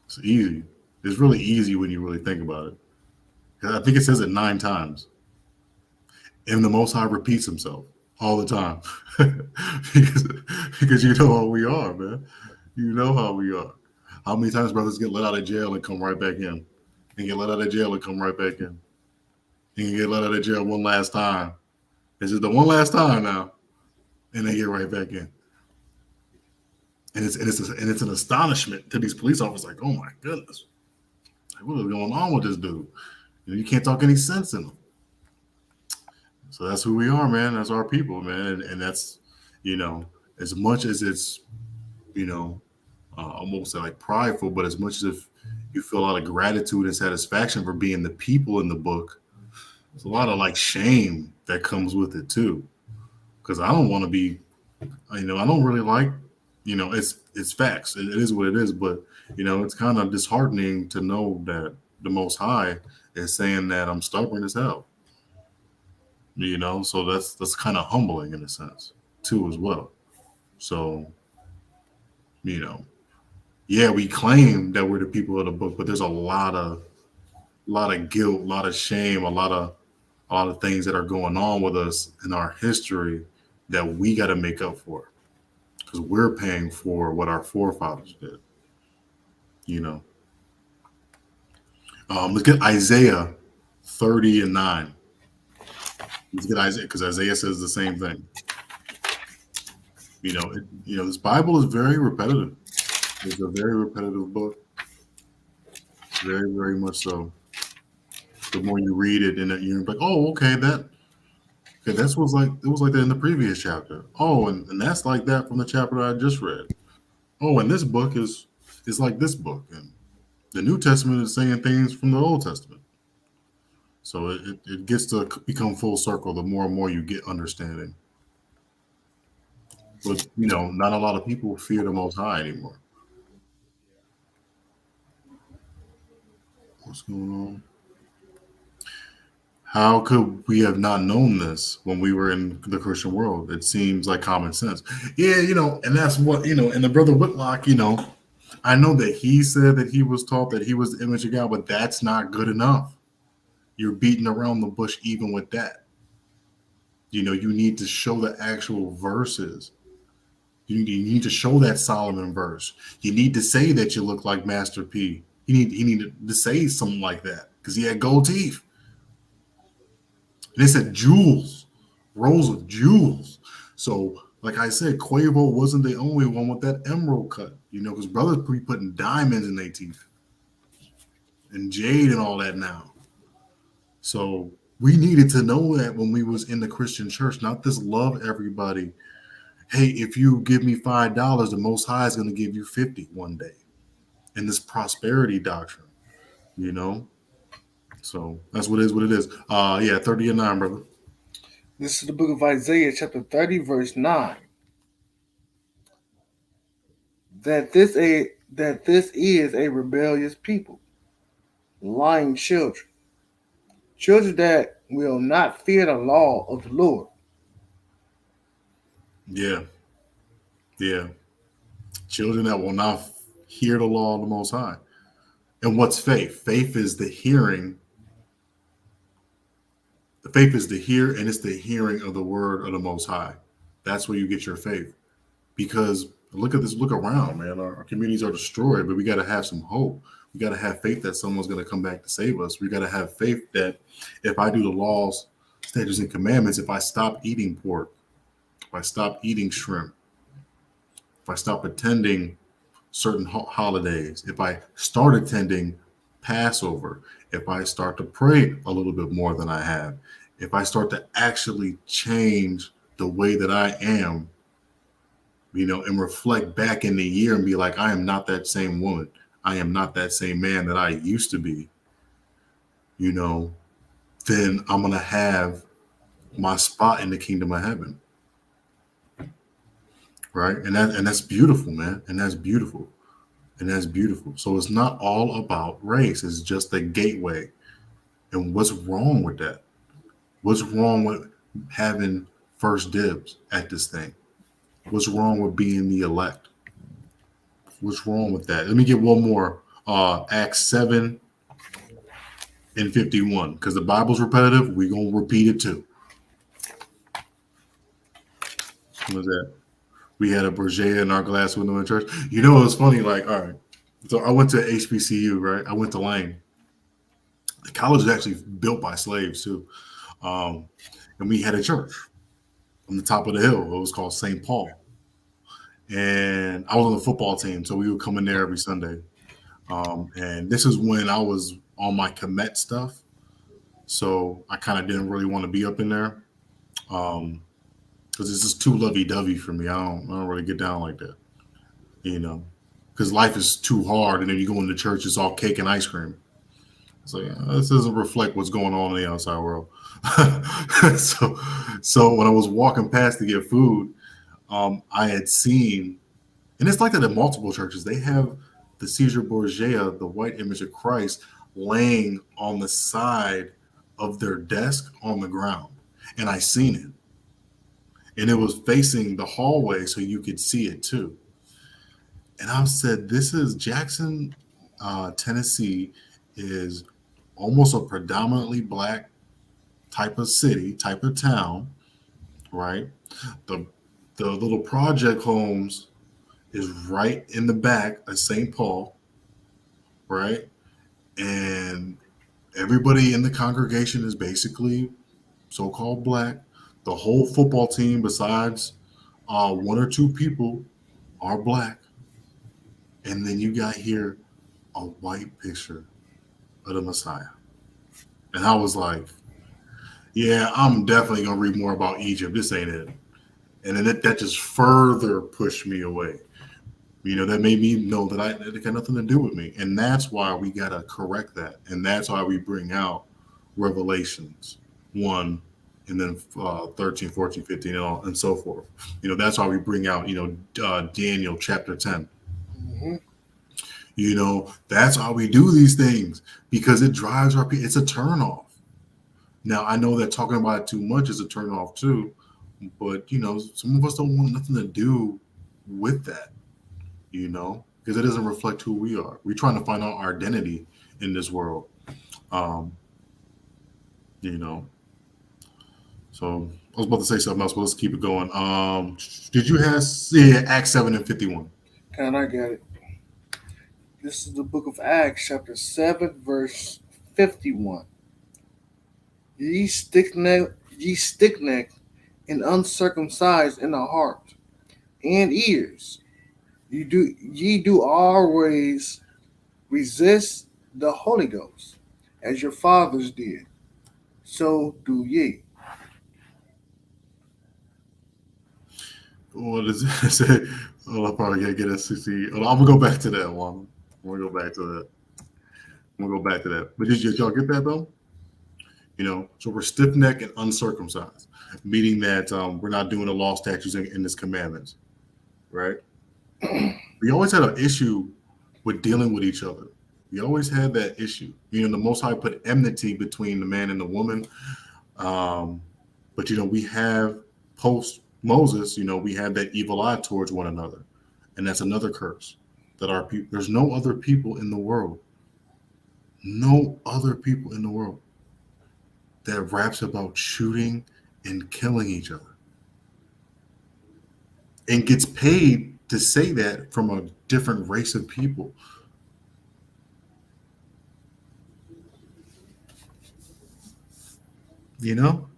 It's easy. It's really easy when you really think about it. I think it says it 9 times. And the Most High repeats himself all the time. because you know how we are, man. You know how we are. How many times brothers get let out of jail and come right back in? And get let out of jail and come right back in. And get let out of jail one last time. Is it the one last time now? And they get right back in. And it's an astonishment to these police officers, like, oh my goodness. Like, what is going on with this dude? You know, you can't talk any sense in him. So that's who we are, man. That's our people, man. And that's, you know, as much as it's, you know, almost like prideful, but as much as if you feel a lot of gratitude and satisfaction for being the people in the book, there's a lot of like shame that comes with it too. Because I don't want to be, you know, I don't really like, you know, it's facts. It is what it is. But, you know, it's kind of disheartening to know that the Most High is saying that I'm stubborn as hell. You know, so that's kind of humbling in a sense too as well. So, you know, yeah, we claim that we're the people of the book, but there's a lot of guilt, a lot of shame, a lot of things that are going on with us in our history that we got to make up for, because we're paying for what our forefathers did. You know, let's get Isaiah 30:9. Let's get Isaiah, because Isaiah says the same thing. You know, this Bible is very repetitive. It's a very repetitive book. Very, very much so. The more you read it, and you're like, oh, okay, that's was like it was like that in the previous chapter. Oh, and that's like that from the chapter I just read. Oh, and this book is like this book, and the New Testament is saying things from the Old Testament. So it gets to become full circle the more and more you get understanding. But, you know, not a lot of people fear the Most High anymore. What's going on? How could we have not known this when we were in the Christian world? It seems like common sense. Yeah, you know, and that's what, you know, and the brother Whitlock, you know, I know that he said that he was taught that he was the image of God, but that's not good enough. You're beating around the bush even with that. You know, you need to show the actual verses. You need to show that Solomon verse. You need to say that you look like Master P. He needed to say something like that because he had gold teeth. And they said jewels, rows of jewels. So, like I said, Quavo wasn't the only one with that emerald cut, you know, because brothers be putting diamonds in their teeth and jade and all that now. So we needed to know that when we was in the Christian church, not this love everybody. Hey, if you give me $5, the Most High is going to give you 50 one day. In this prosperity doctrine, you know. So that's what it is. Yeah, 30:9, brother. This is the book of Isaiah, chapter 30, verse 9. That this is a rebellious people, lying children, Children that will not fear the law of the Lord. Yeah. Yeah. Children that will not hear the law of the Most High. And what's faith? Faith is the hearing. The faith is the hear, and it's the hearing of the word of the Most High. That's where you get your faith. Because look at this, look around, man. Our communities are destroyed, but we got to have some hope. We got to have faith that someone's going to come back to save us. We got to have faith that if I do the laws, statutes, and commandments, if I stop eating pork, if I stop eating shrimp, if I stop attending certain holidays, if I start attending Passover, if I start to pray a little bit more than I have, if I start to actually change the way that I am, and reflect back in the year and be like, I am not that same woman. I am not that same man that I used to be, then I'm going to have my spot in the kingdom of heaven. Right. And that's beautiful, man. And that's beautiful. So it's not all about race. It's just a gateway. And what's wrong with that? What's wrong with having first dibs at this thing? What's wrong with being the elect? What's wrong with that? Let me get one more. Acts 7 and 51. Because the Bible's repetitive, we're going to repeat it too. What was that? We had a Bergea in our glass window in church. It was funny. Like, all right. So I went to HBCU, right? I went to Lane. The college is actually built by slaves too. And we had a church on the top of the hill. It was called St. Paul. And I was on the football team, so we would come in there every Sunday. And this is when I was on my commit stuff. So I kind of didn't really want to be up in there. Because it's just too lovey-dovey for me. I don't really get down like that, because life is too hard. And then you go into church, it's all cake and ice cream. So this doesn't reflect what's going on in the outside world. So when I was walking past to get food, I had seen, and it's like that in multiple churches, they have the Caesar Borgia, the white image of Christ, laying on the side of their desk on the ground. And I seen it. And it was facing the hallway so you could see it too. And I said, this is Jackson, Tennessee is almost a predominantly black type of city, type of town, right? The little project homes is right in the back of St. Paul, right? And everybody in the congregation is basically so-called black. The whole football team, besides one or two people, are black. And then you got here a white picture of the Messiah. And I was like, yeah, I'm definitely going to read more about Egypt. This ain't it. And then that just further pushed me away. That made me know that it got nothing to do with me. And that's why we got to correct that. And that's why we bring out Revelations 1 and then 13, 14, 15, and so forth. That's why we bring out, Daniel chapter 10. Mm-hmm. That's how we do these things, because it drives our people. It's a turnoff. Now, I know that talking about it too much is a turnoff too, but, some of us don't want nothing to do with that, because it doesn't reflect who we are. We're trying to find out our identity in this world, So I was about to say something else, but let's keep it going. Did you have Acts 7 and 51? And I got it. This is the book of Acts, chapter 7, verse 51. Ye stick-necked and uncircumcised in the heart and ears, ye do always resist the Holy Ghost, as your fathers did. So do ye. What is it? I probably gotta get a 60. I'm gonna go back to that one. I'm gonna go back to that. But did y'all get that though? So we're stiff-necked and uncircumcised, meaning that we're not doing the law, statutes, and His commandments, right? We always had an issue with dealing with each other. We always had that issue. You know, the Most High put enmity between the man and the woman. But, you know, we have post Moses, you know, we have that evil eye towards one another. And that's another curse that our people, there's no other people in the world, no other people in the world that raps about shooting and killing each other and gets paid to say that from a different race of people. You know,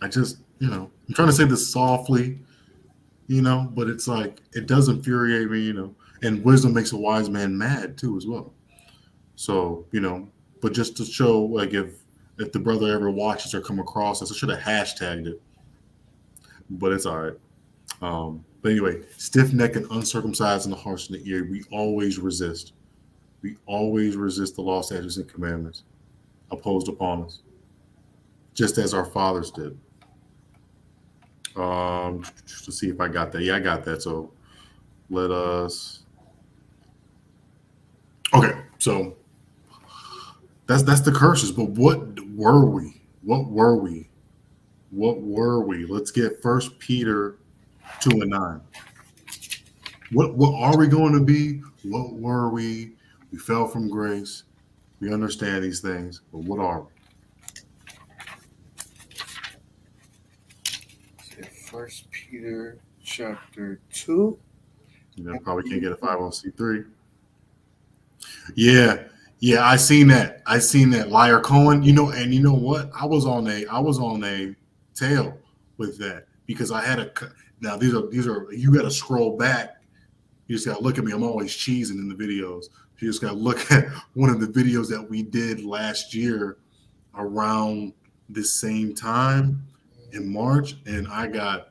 I just, you know, I'm trying to say this softly, you know, but it's like, it does infuriate me, you know, and wisdom makes a wise man mad too, as well. So, you know, but just to show, like, if the brother ever watches or come across this, I should have hashtagged it, but it's all right. But anyway, stiff-necked and uncircumcised in the heart and the ear, we always resist. We always resist the law, statutes, and commandments opposed upon us, just as our fathers did. To see if I got that. Yeah, I got that. So let us. Okay, so that's the curses. But what were we? What were we? What were we? Let's get 1 Peter 2:9. What are we going to be? What were we? We fell from grace. We understand these things, but what are we? 1 Peter chapter 2. You know, probably can't get a 501c3. Yeah, I seen that. Liar Cohen. You know, and you know what? I was on a tail with that because I had a. Now these are you got to scroll back. You just got to look at me. I'm always cheesing in the videos. You just got to look at one of the videos that we did last year around this same time in March, and I got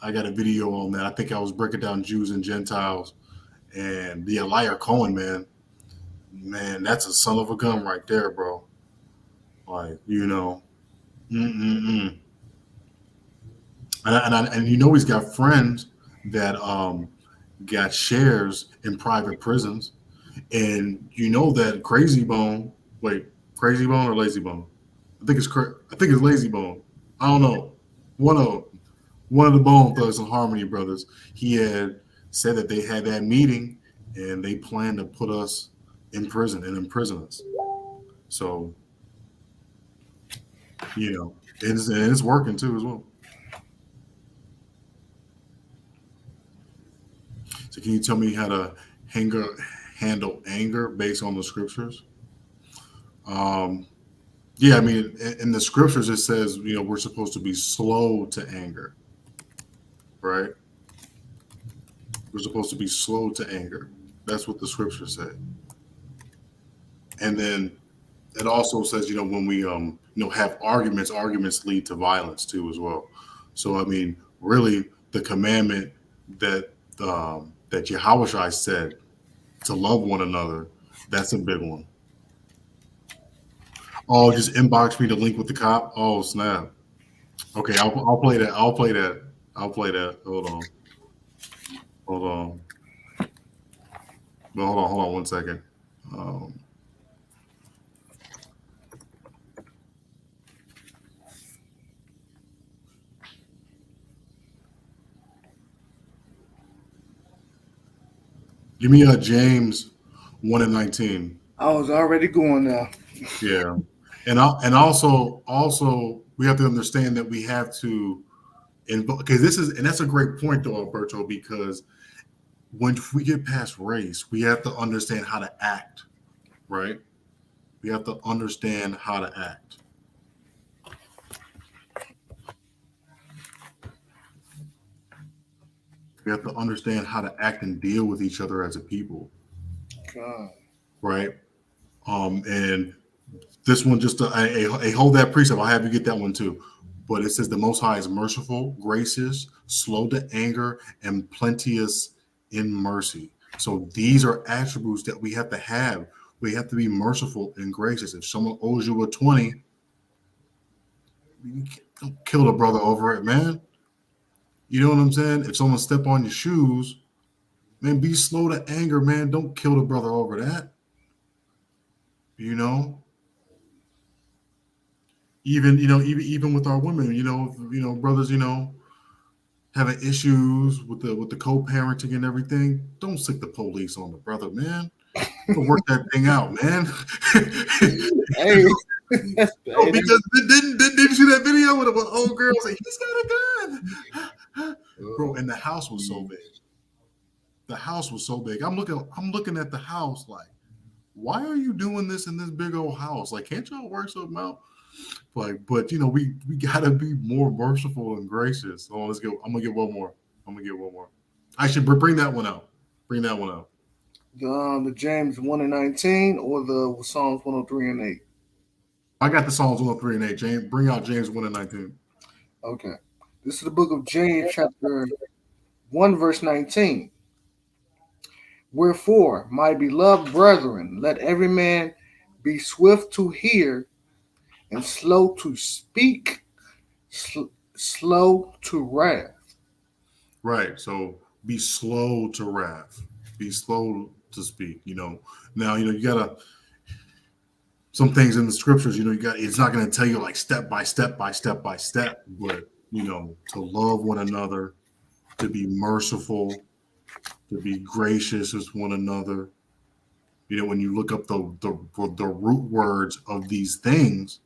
a video on that. I think I was breaking down Jews and Gentiles, and the Liar Cohen, man, that's a son of a gun right there, bro. Like, you know, and you know he's got friends that got shares in private prisons, and you know that Crazy Bone or Lazy Bone? I think it's Lazy Bone. I don't know. One of the Bone Thugs and Harmony brothers, he had said that they had that meeting and they planned to put us in prison and imprison us. So, you know, it's working too as well. So can you tell me how to handle anger based on the scriptures? Yeah, I mean, in the scriptures, it says, you know, we're supposed to be slow to anger, right? We're supposed to be slow to anger. That's what the scriptures say. And then it also says, you know, when we, you know, have arguments lead to violence too, as well. So, I mean, really the commandment that Yahushua said to love one another, that's a big one. Oh, just inbox me the link with the cop. Oh, snap. Okay, I'll play that. Hold on. Well, hold on 1 second. Give me James 1:19. I was already going there. Yeah. And also we have to understand that we have to, because that's a great point though, Alberto, because when we get past race, we have to understand how to act, right? We have to understand how to act. We have to understand how to act and deal with each other as a people. God. Right? And this one, just a hold that precept. I'll have you get that one too. But it says the Most High is merciful, gracious, slow to anger, and plenteous in mercy. So these are attributes that we have to have. We have to be merciful and gracious. If someone owes you a 20, you don't kill the brother over it, man. You know what I'm saying? If someone step on your shoes, man, be slow to anger, man. Don't kill the brother over that. You know, even with our women, brothers, having issues with the co-parenting and everything. Don't stick the police on the brother, man. Work that thing out, man. Hey, No, because didn't you see that video with an old girl saying he's got a gun, bro? And the house was so big. The house was so big. I'm looking at the house like, why are you doing this in this big old house? Like, can't y'all work something out? Like, but we gotta be more merciful and gracious. Oh, let's go. I'm gonna get one more. I should bring that one out. Bring that one out. The James 1:19 or the Psalms 103:8? I got the Psalms 103 and 8. James, bring out James 1:19. Okay. This is the book of James, chapter 1, verse 19. Wherefore, my beloved brethren, let every man be swift to hear and slow to speak, slow to wrath. Right. So be slow to wrath. Be slow to speak. Now you gotta some things in the scriptures. It's not gonna tell you like step by step, but to love one another, to be merciful, to be gracious with one another. When you look up the root words of these things,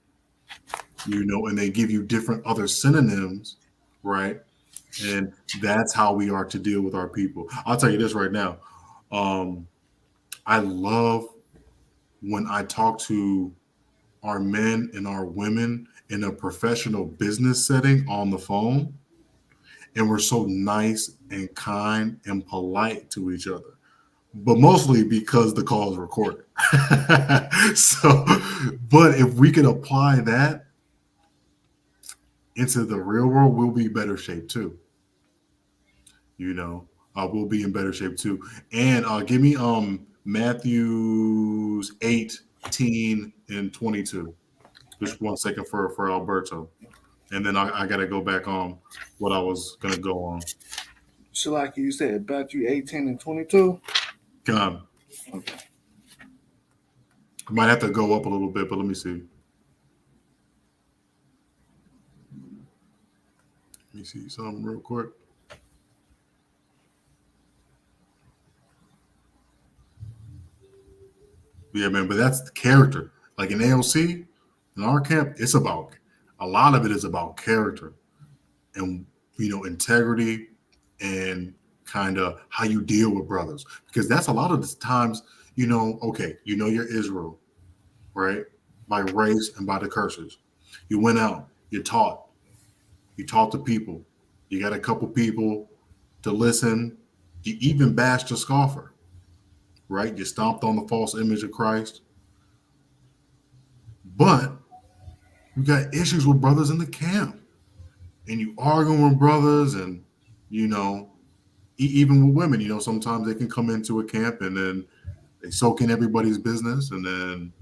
and they give you different other synonyms, right? And that's how we are to deal with our people. I'll tell you this right now. I love when I talk to our men and our women in a professional business setting on the phone, and we're so nice and kind and polite to each other, but mostly because the call is recorded. But if we can apply that into the real world, we'll be in better shape too. We'll be in better shape too. And give me Matthews 18 and 22. Just 1 second for Alberto. And then I got to go back on what I was going to go on. So like you said, Matthew 18 and 22? Okay. I might have to go up a little bit, but let me see. Let me see something real quick. Yeah, man, but that's the character. Like in AOC, in our camp, a lot of it is about character and, integrity and kind of how you deal with brothers. Because that's a lot of the times, you're Israel, right? By race and by the curses. You went out, you taught the people. You got a couple people to listen. You even bashed a scoffer. Right? You stomped on the false image of Christ. But you got issues with brothers in the camp. And you arguing with brothers and, even with women, sometimes they can come into a camp and then they soak in everybody's business and then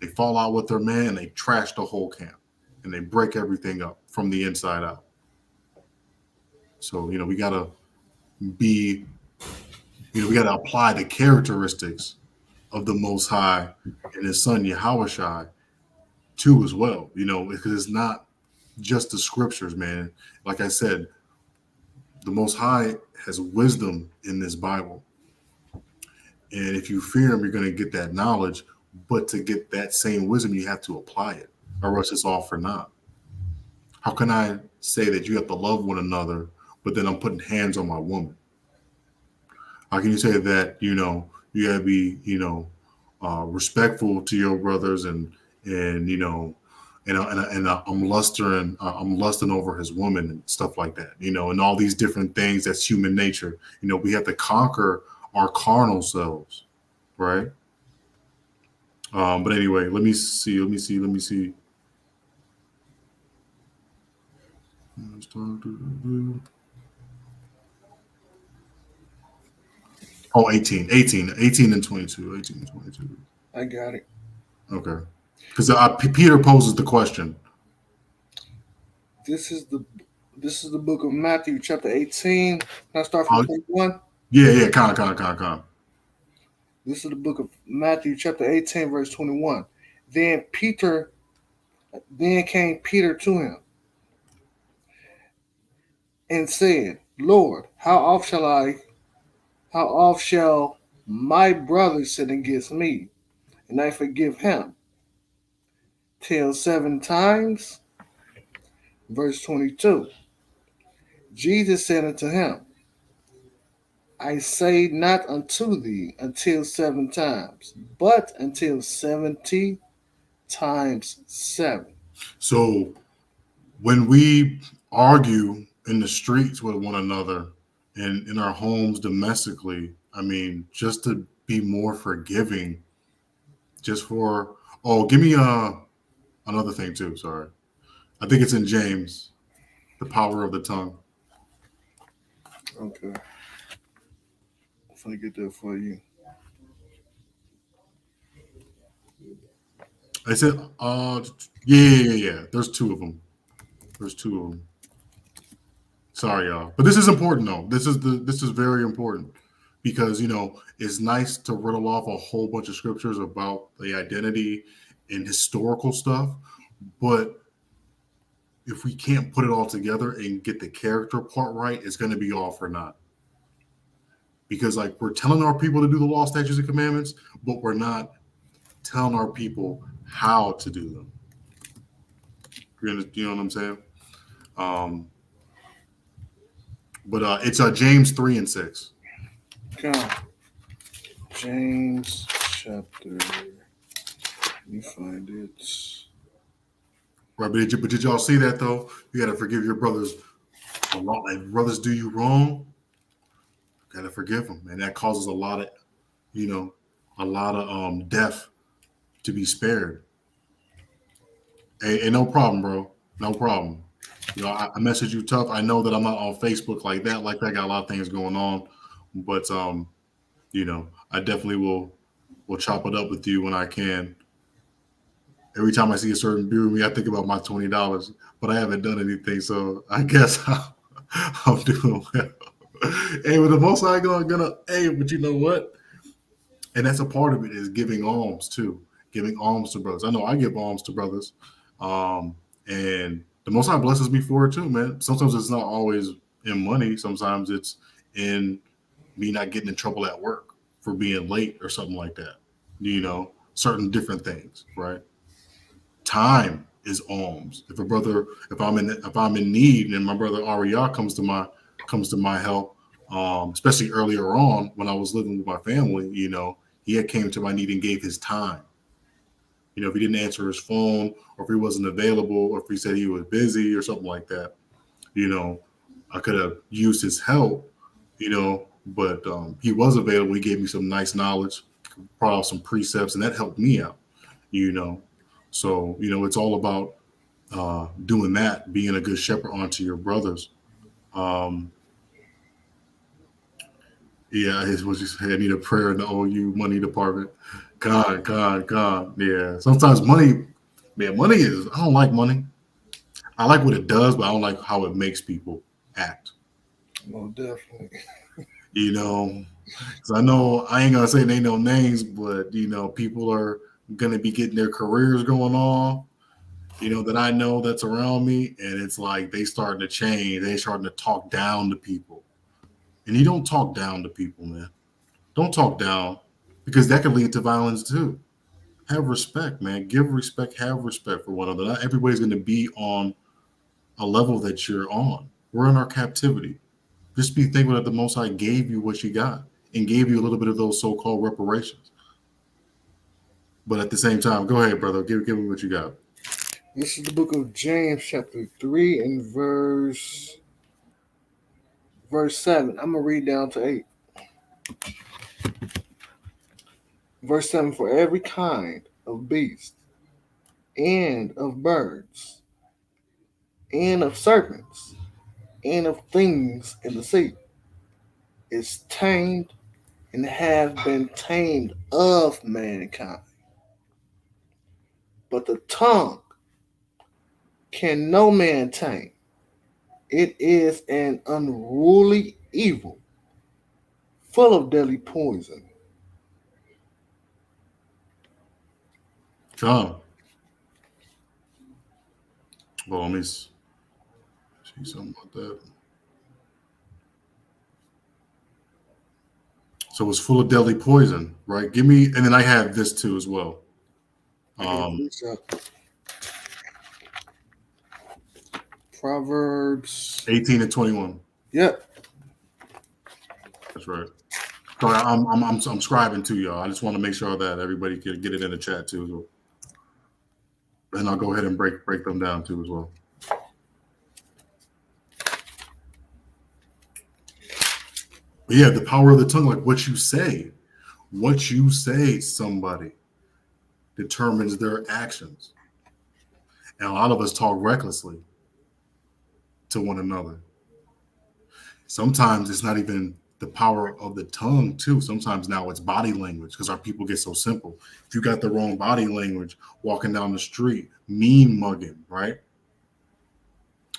they fall out with their man and they trash the whole camp and they break everything up from the inside out. So, we got to be we got to apply the characteristics of the Most High and His Son Yahushua too, as well. Because it's not just the scriptures, man. Like I said, the Most High has wisdom in this Bible, and if you fear Him, you're going to get that knowledge. But to get that same wisdom, you have to apply it, or else it's all for naught. How can I say that you have to love one another, but then I'm putting hands on my woman? How can you say that, you gotta be, respectful to your brothers and I'm lusting over his woman and stuff like that, and all these different things. That's human nature. We have to conquer our carnal selves, right? But anyway, let me see. Oh, 18 and 22. I got it. Okay. Because Peter poses the question. This is the book of Matthew, chapter 18. Can I start from 21? Yeah, con. This is the book of Matthew, chapter 18, verse 21. Then came Peter to him and said, Lord, how oft shall my brother sin against me, and I forgive him? Till 7 times? Verse 22. Jesus said unto him, I say not unto thee until 7 times, but until 70 times 7. So when we argue in the streets with one another and in our homes domestically, I mean, just to be more forgiving, just for, oh, give me another thing too. Sorry. I think it's in James, the power of the tongue. Okay. I'm going to get that for you. I said, yeah. There's 2 of them. Sorry, y'all, but this is important though. This is very important because it's nice to riddle off a whole bunch of scriptures about the identity and historical stuff, but if we can't put it all together and get the character part right, it's going to be all for naught. Because like we're telling our people to do the law, statutes, and commandments, but we're not telling our people how to do them. You know what I'm saying? But it's James 3 and 6. God. James chapter. Let me find it. Right, but did y'all see that though? You got to forgive your brothers. A lot. If brothers do you wrong, you got to forgive them, and that causes a lot of death to be spared. Hey, no problem, bro. No problem. I message you tough. I know that I'm not on Facebook like that. Like that, got a lot of things going on, but I definitely will chop it up with you when I can. Every time I see a certain beer with me, I think about my $20, but I haven't done anything, so I guess I'm doing well. Hey, with the most I gonna. Hey, but you know what? And that's a part of it is giving alms too. Giving alms to brothers. I know I give alms to brothers, and the Most High blesses me for it too, man. Sometimes it's not always in money. Sometimes it's in me not getting in trouble at work for being late or something like that. Certain different things, right? Time is alms. If I'm in need and my brother Ariel comes to my help, especially earlier on when I was living with my family, he had came to my need and gave his time. If he didn't answer his phone or if he wasn't available or if he said he was busy or something like that, I could have used his help, but he was available. He gave me some nice knowledge, brought out some precepts, and that helped me out, So, it's all about doing that, being a good shepherd onto your brothers. Yeah, what you say, I need a prayer in the OU money department. God. Yeah. Sometimes money is, I don't like money. I like what it does, but I don't like how it makes people act. Oh, definitely. Because I know I ain't gonna say they no names, but people are gonna be getting their careers going on. That I know that's around me, and it's like they starting to change. They starting to talk down to people, and you don't talk down to people, man. Don't talk down because that can lead to violence too. Have respect, man. Give respect. Have respect for one another. Not everybody's going to be on a level that you're on. We're in our captivity. Just be thankful that the Most High gave you what you got and gave you a little bit of those so-called reparations. But at the same time, go ahead, brother. Give me what you got. This is the book of James, chapter 3, and verse 7. I'm going to read down to 8. Verse 7, for every kind of beast, and of birds, and of serpents, and of things in the sea, is tamed and have been tamed of mankind. But the tongue can no man tame. It is an unruly evil, full of deadly poison. Come. Well, let me see something about that. So it's full of deadly poison, right? Give me, and then I have this too as well. Proverbs 18 and 21. Yep. That's right. So I'm scribing to y'all. I just want to make sure that everybody can get it in the chat too as well. And I'll go ahead and break them down too as well. But yeah, the power of the tongue, like what you say somebody determines their actions. And a lot of us talk recklessly to one another. Sometimes it's not even the power of the tongue too. Sometimes now it's body language because our people get so simple. If you got the wrong body language, walking down the street, mean mugging, right?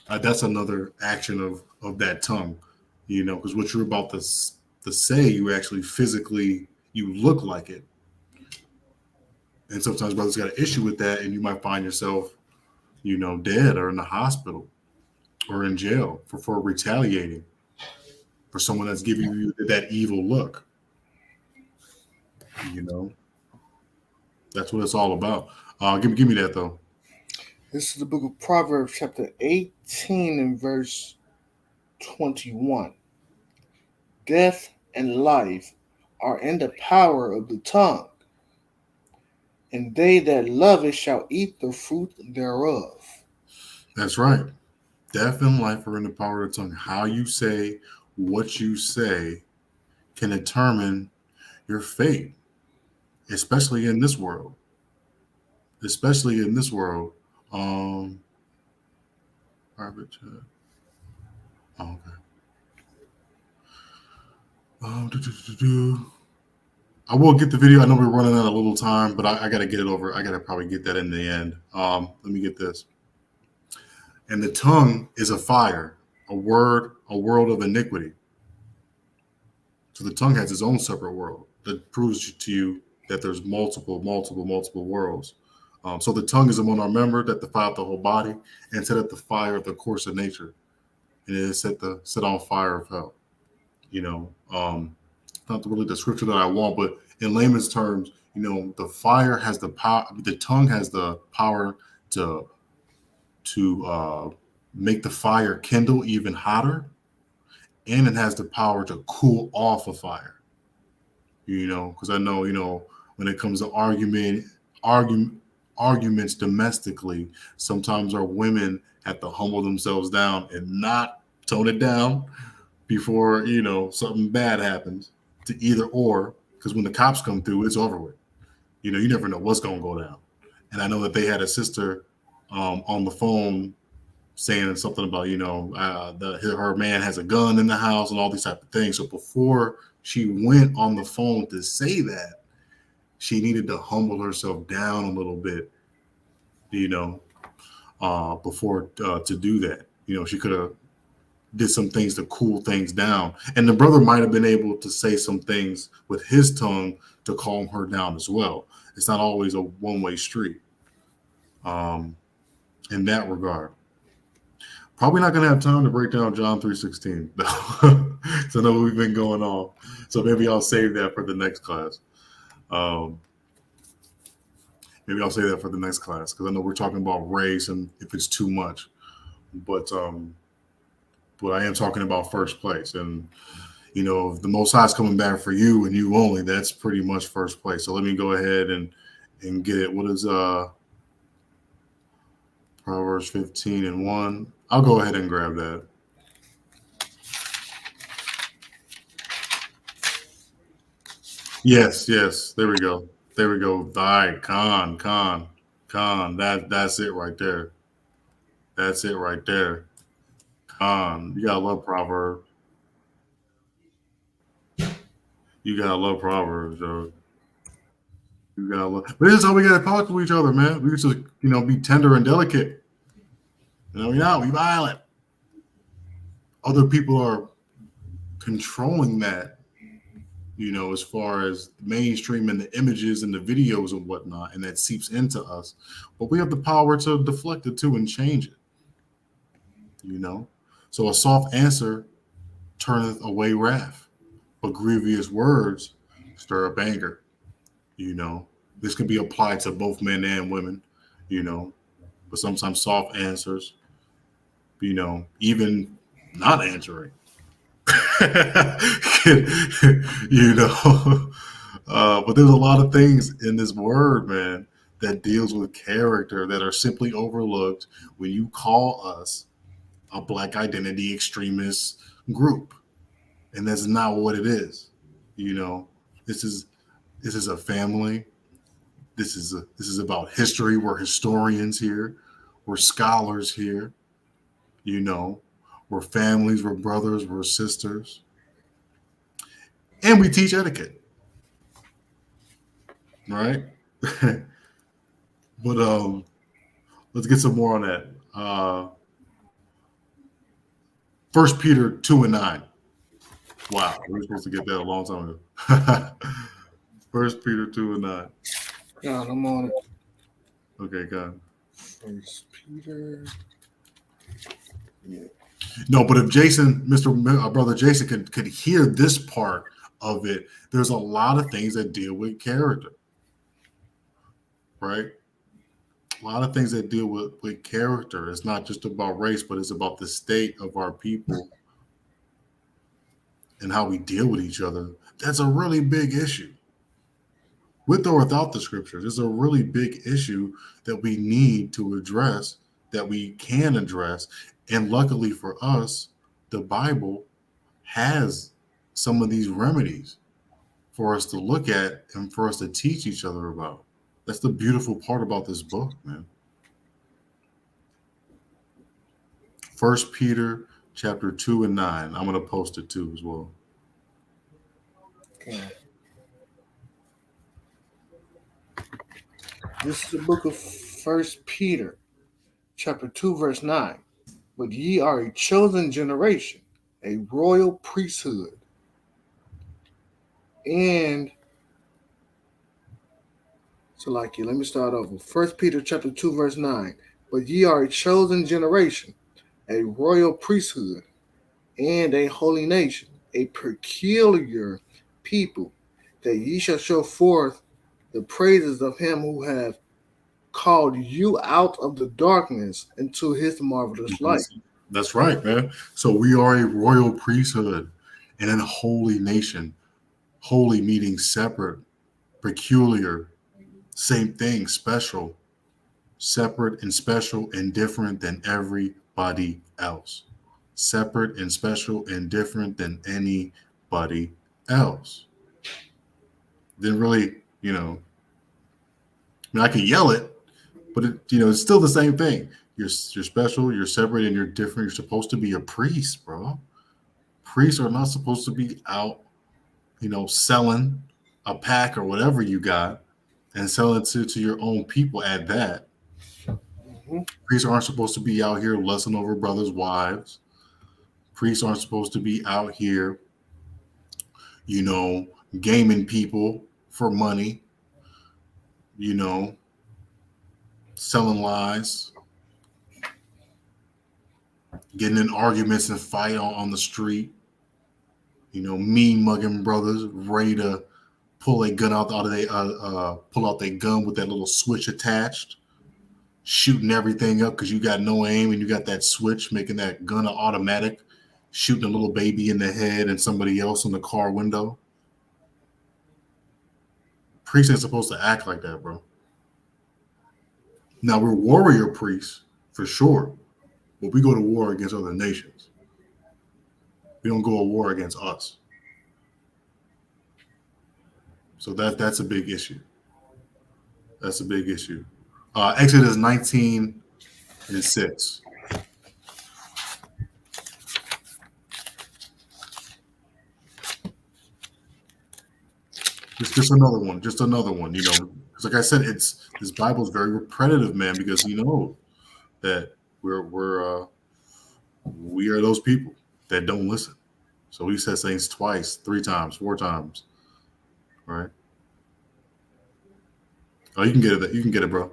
That's another action of that tongue, you know, because what you're about to say, you actually physically, you look like it. And sometimes brothers got an issue with that, and you might find yourself, you know, dead or in the hospital or in jail for retaliating for someone that's giving you that evil look. You know, that's what it's all about. Give me that though. This is the book of Proverbs, chapter 18 and verse 21. Death and life are in the power of the tongue, and they that love it shall eat the fruit thereof. That's right. Death and life are in the power of the tongue. How you say, what you say can determine your fate, especially in this world. Private chat. Oh, okay. I will get the video. I know we're running out of little time, but I got to get it over. I got to probably get that in the end. Let me get this. And the tongue is a fire, a world of iniquity. So the tongue has its own separate world that proves to you that there's multiple worlds. So the tongue is among our member that defileth the whole body and set at the fire of the course of nature. And it is set on fire of hell. You know, not really the scripture that I want, but in layman's terms, you know, the fire has the power, the tongue has the power to make the fire kindle even hotter, and it has the power to cool off a fire. You know, because I know, you know, when it comes to arguments domestically, sometimes our women have to humble themselves down and not tone it down before, you know, something bad happens to either or, because when the cops come through, it's over with. You know, you never know what's going to go down. And I know that they had a sister on the phone saying something about, you know, her man has a gun in the house and all these type of things. So before she went on the phone to say that, she needed to humble herself down a little bit, you know, before to do that. You know, she could have did some things to cool things down. And the brother might have been able to say some things with his tongue to calm her down as well. It's not always a one-way street in that regard. Probably not going to have time to break down John 3:16. So I know we've been going on. So maybe I'll save that for the next class. Because I know we're talking about race and if it's too much. But I am talking about first place. And, you know, if the Most High is coming back for you and you only, that's pretty much first place. So let me go ahead and get it. What is Proverbs 15 and 1? I'll go ahead and grab that. Yes. There we go. Thy Khan. That's it right there. Khan. You gotta love Proverbs. Yo. But this is how we gotta talk to each other, man. We just, you know, be tender and delicate. You know, we're not violent. Other people are controlling that, you know, as far as mainstream and the images and the videos and whatnot, and that seeps into us. But we have the power to deflect it too and change it, you know. So a soft answer turneth away wrath, but grievous words stir up anger, you know. This can be applied to both men and women, you know, but sometimes soft answers, you know, even not answering, you know. But there's a lot of things in this word, man, that deals with character that are simply overlooked when you call us a black identity extremist group, and that's not what it is. You know, this is a family. This is about history. We're historians here. We're scholars here. You know, we're families. We're brothers. We're sisters, and we teach etiquette, right? But let's get some more on that. First Peter 2:9. Wow, we were supposed to get that a long time ago. First Peter 2:9. God, I'm on it. Okay, God. First Peter. Yeah. No, but if Jason, brother Jason, could hear this part of it, there's a lot of things that deal with character, right? A lot of things that deal with character. It's not just about race, but it's about the state of our people and how we deal with each other. That's a really big issue. With or without the scriptures, it's a really big issue that we need to address, that we can address. And luckily for us, the Bible has some of these remedies for us to look at and for us to teach each other about. That's the beautiful part about this book, man. First Peter chapter 2:9. I'm going to post it too as well. Okay. This is the book of First Peter, chapter 2, verse 9. But ye are a chosen generation, a royal priesthood, and so let me start over. First Peter chapter 2, verse 9. But ye are a chosen generation, a royal priesthood, and a holy nation, a peculiar people, that ye shall show forth the praises of him who have called you out of the darkness into his marvelous light. That's right, man. So we are a royal priesthood and a holy nation. Holy meaning separate, peculiar, same thing, special, separate and special and different than everybody else. Separate and special and different than anybody else. Then really, you know, I mean, I can yell it, but it's still the same thing. You're special, you're separate, and you're different. You're supposed to be a priest, bro. Priests are not supposed to be out, selling a pack or whatever you got and selling it to your own people at that. Mm-hmm. Priests aren't supposed to be out here lusting over brothers' wives. Priests aren't supposed to be out here, gaming people for money, selling lies, getting in arguments and fight on the street, mean mugging brothers ready to pull a gun pull out their gun with that little switch attached, shooting everything up because you got no aim and you got that switch, making that gun an automatic, shooting a little baby in the head and somebody else in the car window. Priests ain't supposed to act like that, bro. Now, we're warrior priests, for sure, but we go to war against other nations. We don't go to war against us. So that's a big issue. That's a big issue. Exodus 19:6. Just another one, because like I said, this Bible is very repetitive, man, because we know that we are those people that don't listen. So he says things twice, 3 times, 4 times. right? Oh, you can get it. You can get it, bro.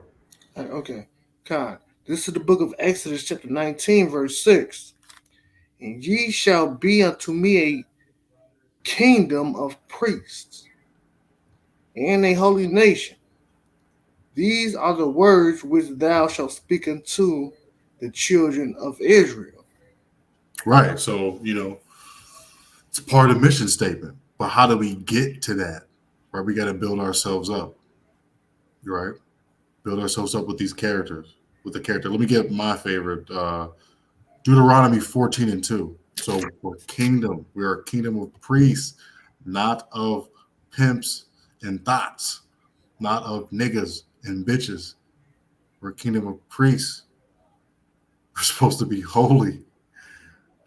Okay. God. This is the book of Exodus, chapter 19, verse 6. And ye shall be unto me a kingdom of priests and a holy nation. These are the words which thou shalt speak unto the children of Israel. Right. So, it's part of the mission statement. But how do we get to that? Right? We got to build ourselves up. Right? Build ourselves up with these characters. With the character. Let me get my favorite. Deuteronomy 14:2. So we're kingdom. We are a kingdom of priests, not of pimps and thoughts, not of niggas and bitches. We're a kingdom of priests. We're supposed to be holy,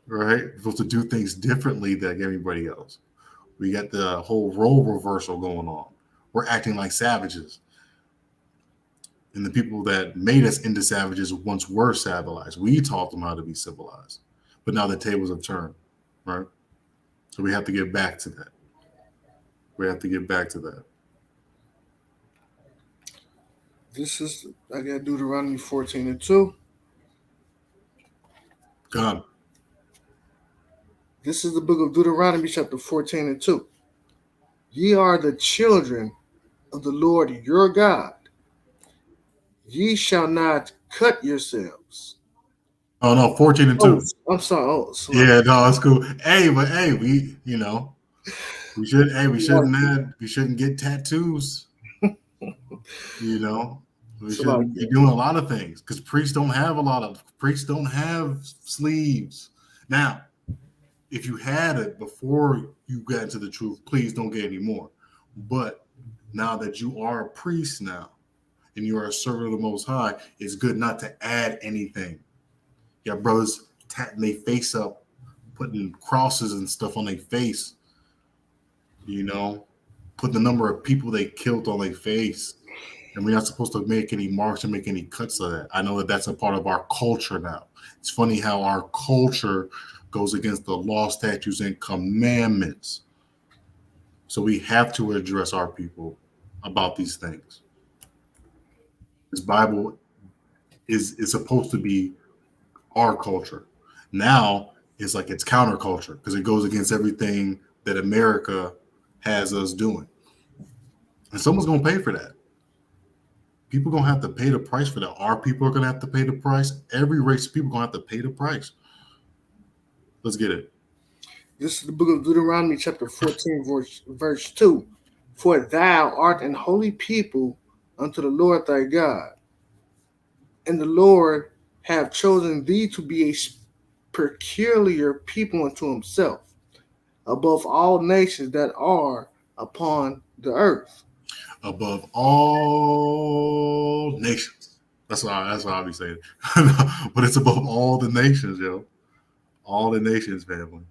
right? We're supposed to do things differently than everybody else. We got the whole role reversal going on. We're acting like savages. And the people that made us into savages once were civilized. We taught them how to be civilized. But now the tables have turned, right? So we have to get back to that. We have to get back to that. I got Deuteronomy 14:2. God. This is the book of Deuteronomy, chapter 14:2. Ye are the children of the Lord your God. Ye shall not cut yourselves. Oh no, 14:2. I'm sorry. Oh, sorry. Yeah, no, it's cool. Hey, we shouldn't get tattoos. We shouldn't be doing a lot of things because priests don't have sleeves. Now, if you had it before you got into the truth, please don't get any more. But now that you are a priest now and you are a servant of the Most High, it's good not to add anything. You got brothers tatting their face up, putting crosses and stuff on their face, put the number of people they killed on their face. And we're not supposed to make any marks or make any cuts of that. I know that that's a part of our culture now. It's funny how our culture goes against the law, statutes, and commandments. So we have to address our people about these things. This Bible is supposed to be our culture. Now it's like it's counterculture because it goes against everything that America has us doing. And someone's going to pay for that. People are going to have to pay the price for that. Our people are going to have to pay the price. Every race of people are going to have to pay the price. Let's get it. This is the book of Deuteronomy, chapter 14, verse 2. For thou art an holy people unto the Lord thy God, and the Lord hath chosen thee to be a peculiar people unto himself, above all nations that are upon the earth. Above all nations. That's what I'll be saying. But it's above all the nations, yo. All the nations, family.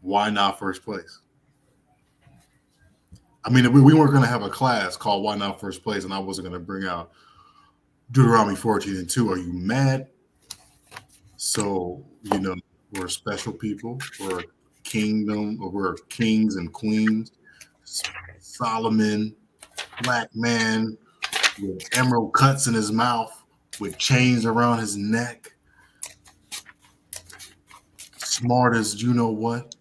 Why not first place? I mean, we weren't going to have a class called Why Not First Place, and I wasn't going to bring out Deuteronomy 14:2. Are you mad? So, we're special people. We're a kingdom, or we're kings and queens. Solomon, black man with emerald cuts in his mouth, with chains around his neck. Smart as you know what.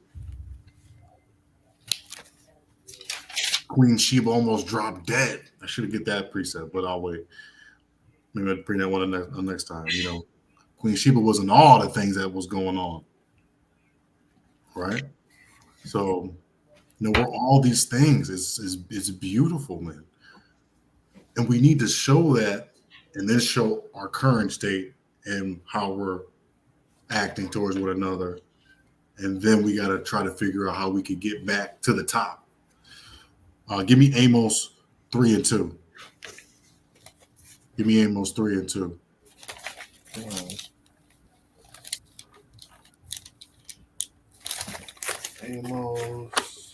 Queen Sheba almost dropped dead. I should get that precept, but I'll wait. Maybe I'll bring that one next time. Queen Sheba wasn't all the things that was going on, right? So, we're all these things. It's beautiful, man. And we need to show that and then show our current state and how we're acting towards one another. And then we got to try to figure out how we can get back to the top. Give me Amos 3:2. Give me Amos 3:2. Amos.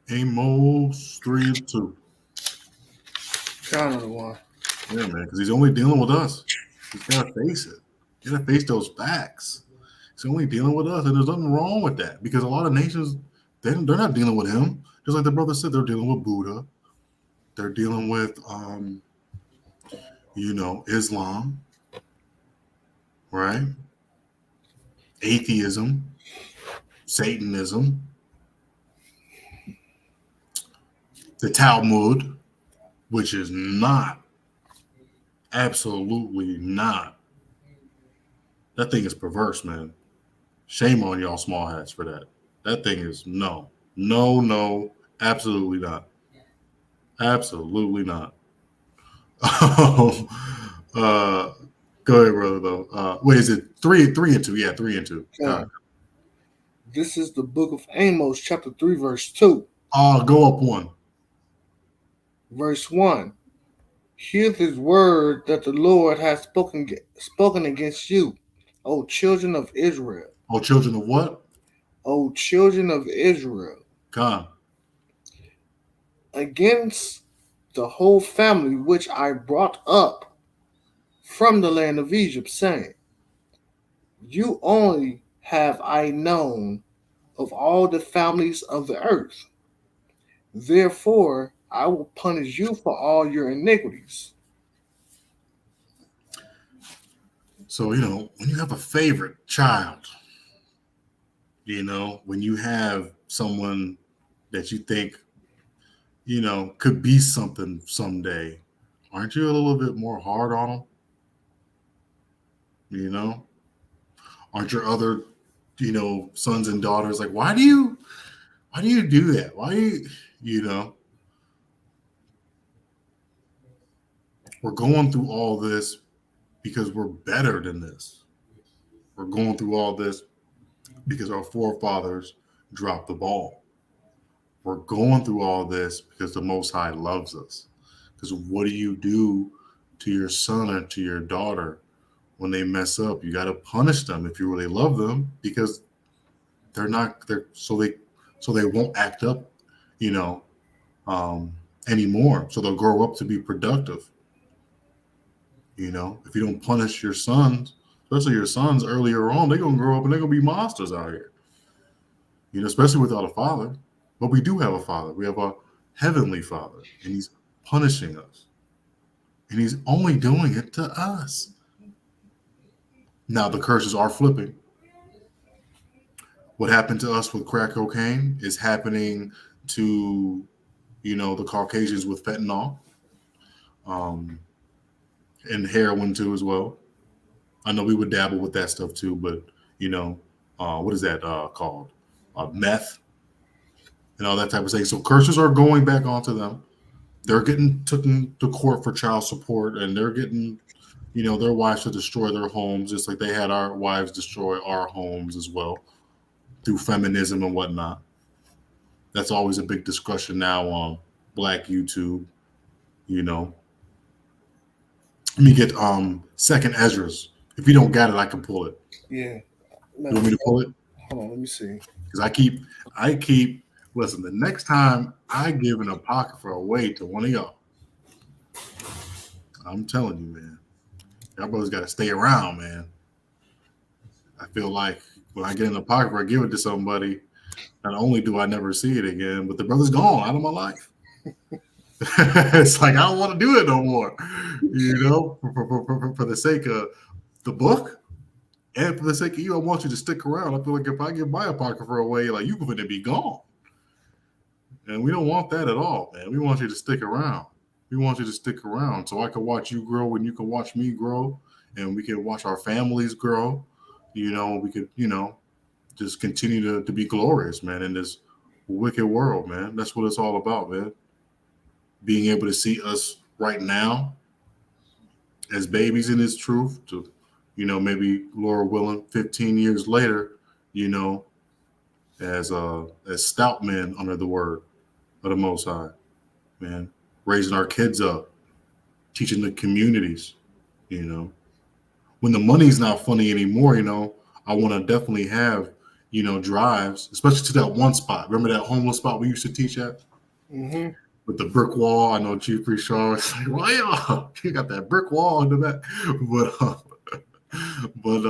Amos 3:2. Kind of the one. Yeah, man, because he's only dealing with us. He's got to face it. You got to face those facts. He's only dealing with us, and there's nothing wrong with that because a lot of nations, they're not dealing with him. Just like the brother said, they're dealing with Buddha. They're dealing with, Islam, right? Atheism, Satanism, the Talmud, which is not, absolutely not. That thing is perverse, man. Shame on y'all small hats for that. That thing is no, absolutely not. Absolutely not. Go ahead, brother, though. Wait, is it 3 and 2? Yeah, 3 and 2. This is the book of Amos, chapter 3, verse 2. Go up 1. Verse 1. Hear his word that the Lord has spoken against you, O children of Israel. O children of what? O children of Israel. God. Against the whole family which I brought up from the land of Egypt, saying, you only have I known of all the families of the earth. Therefore, I will punish you for all your iniquities. So, when you have a favorite child, when you have someone that you think, could be something someday, aren't you a little bit more hard on them? Aren't your other, sons and daughters like, why do you do that? Why do you, we're going through all this because we're better than this. We're going through all this because our forefathers dropped the ball. We're going through all this because the Most High loves us. Because what do you do to your son or to your daughter when they mess up? You got to punish them if you really love them, because so they won't act up, anymore. So they'll grow up to be productive. If you don't punish your sons, especially your sons earlier on, they're going to grow up and they're going to be monsters out here. Especially without a father. But we do have a father. We have a heavenly father, and he's punishing us. And he's only doing it to us. Now the curses are flipping. What happened to us with crack cocaine is happening to, the Caucasians with fentanyl. And heroin too as well. I know we would dabble with that stuff too, but what is that called? Meth and all that type of thing. So curses are going back onto them. They're getting taken to court for child support, and they're getting, their wives to destroy their homes, just like they had our wives destroy our homes as well through feminism and whatnot. That's always a big discussion now on Black YouTube. Let me get Second Esdras. If you don't got it, I can pull it. Yeah. You want me to pull it? Hold on, let me see. Because I keep. Listen, the next time I give an apocrypha away to one of y'all, I'm telling you, man, y'all brothers got to stay around, man. I feel like when I get an apocrypha, I give it to somebody. Not only do I never see it again, but the brother's gone out of my life. It's like I don't want to do it no more, for the sake of the book and for the sake of you. I want you to stick around. I feel like if I give my apocrypha away, like, you're going to be gone, and we don't want that at all, man. We want you to stick around. We want you to stick around so I can watch you grow and you can watch me grow, and we can watch our families grow. We could, just continue to be glorious, man, in this wicked world, man. That's what it's all about, man. Being able to see us right now as babies in this truth to, maybe Lord willing, 15 years later, as stout men under the word of the Most High, man, raising our kids up, teaching the communities, when the money's not funny anymore, I want to definitely have, drives, especially to that one spot. Remember that homeless spot we used to teach at? Mm-hmm. with the brick wall. I know Chief Priest Charles like, why y'all? You got that brick wall in the back, but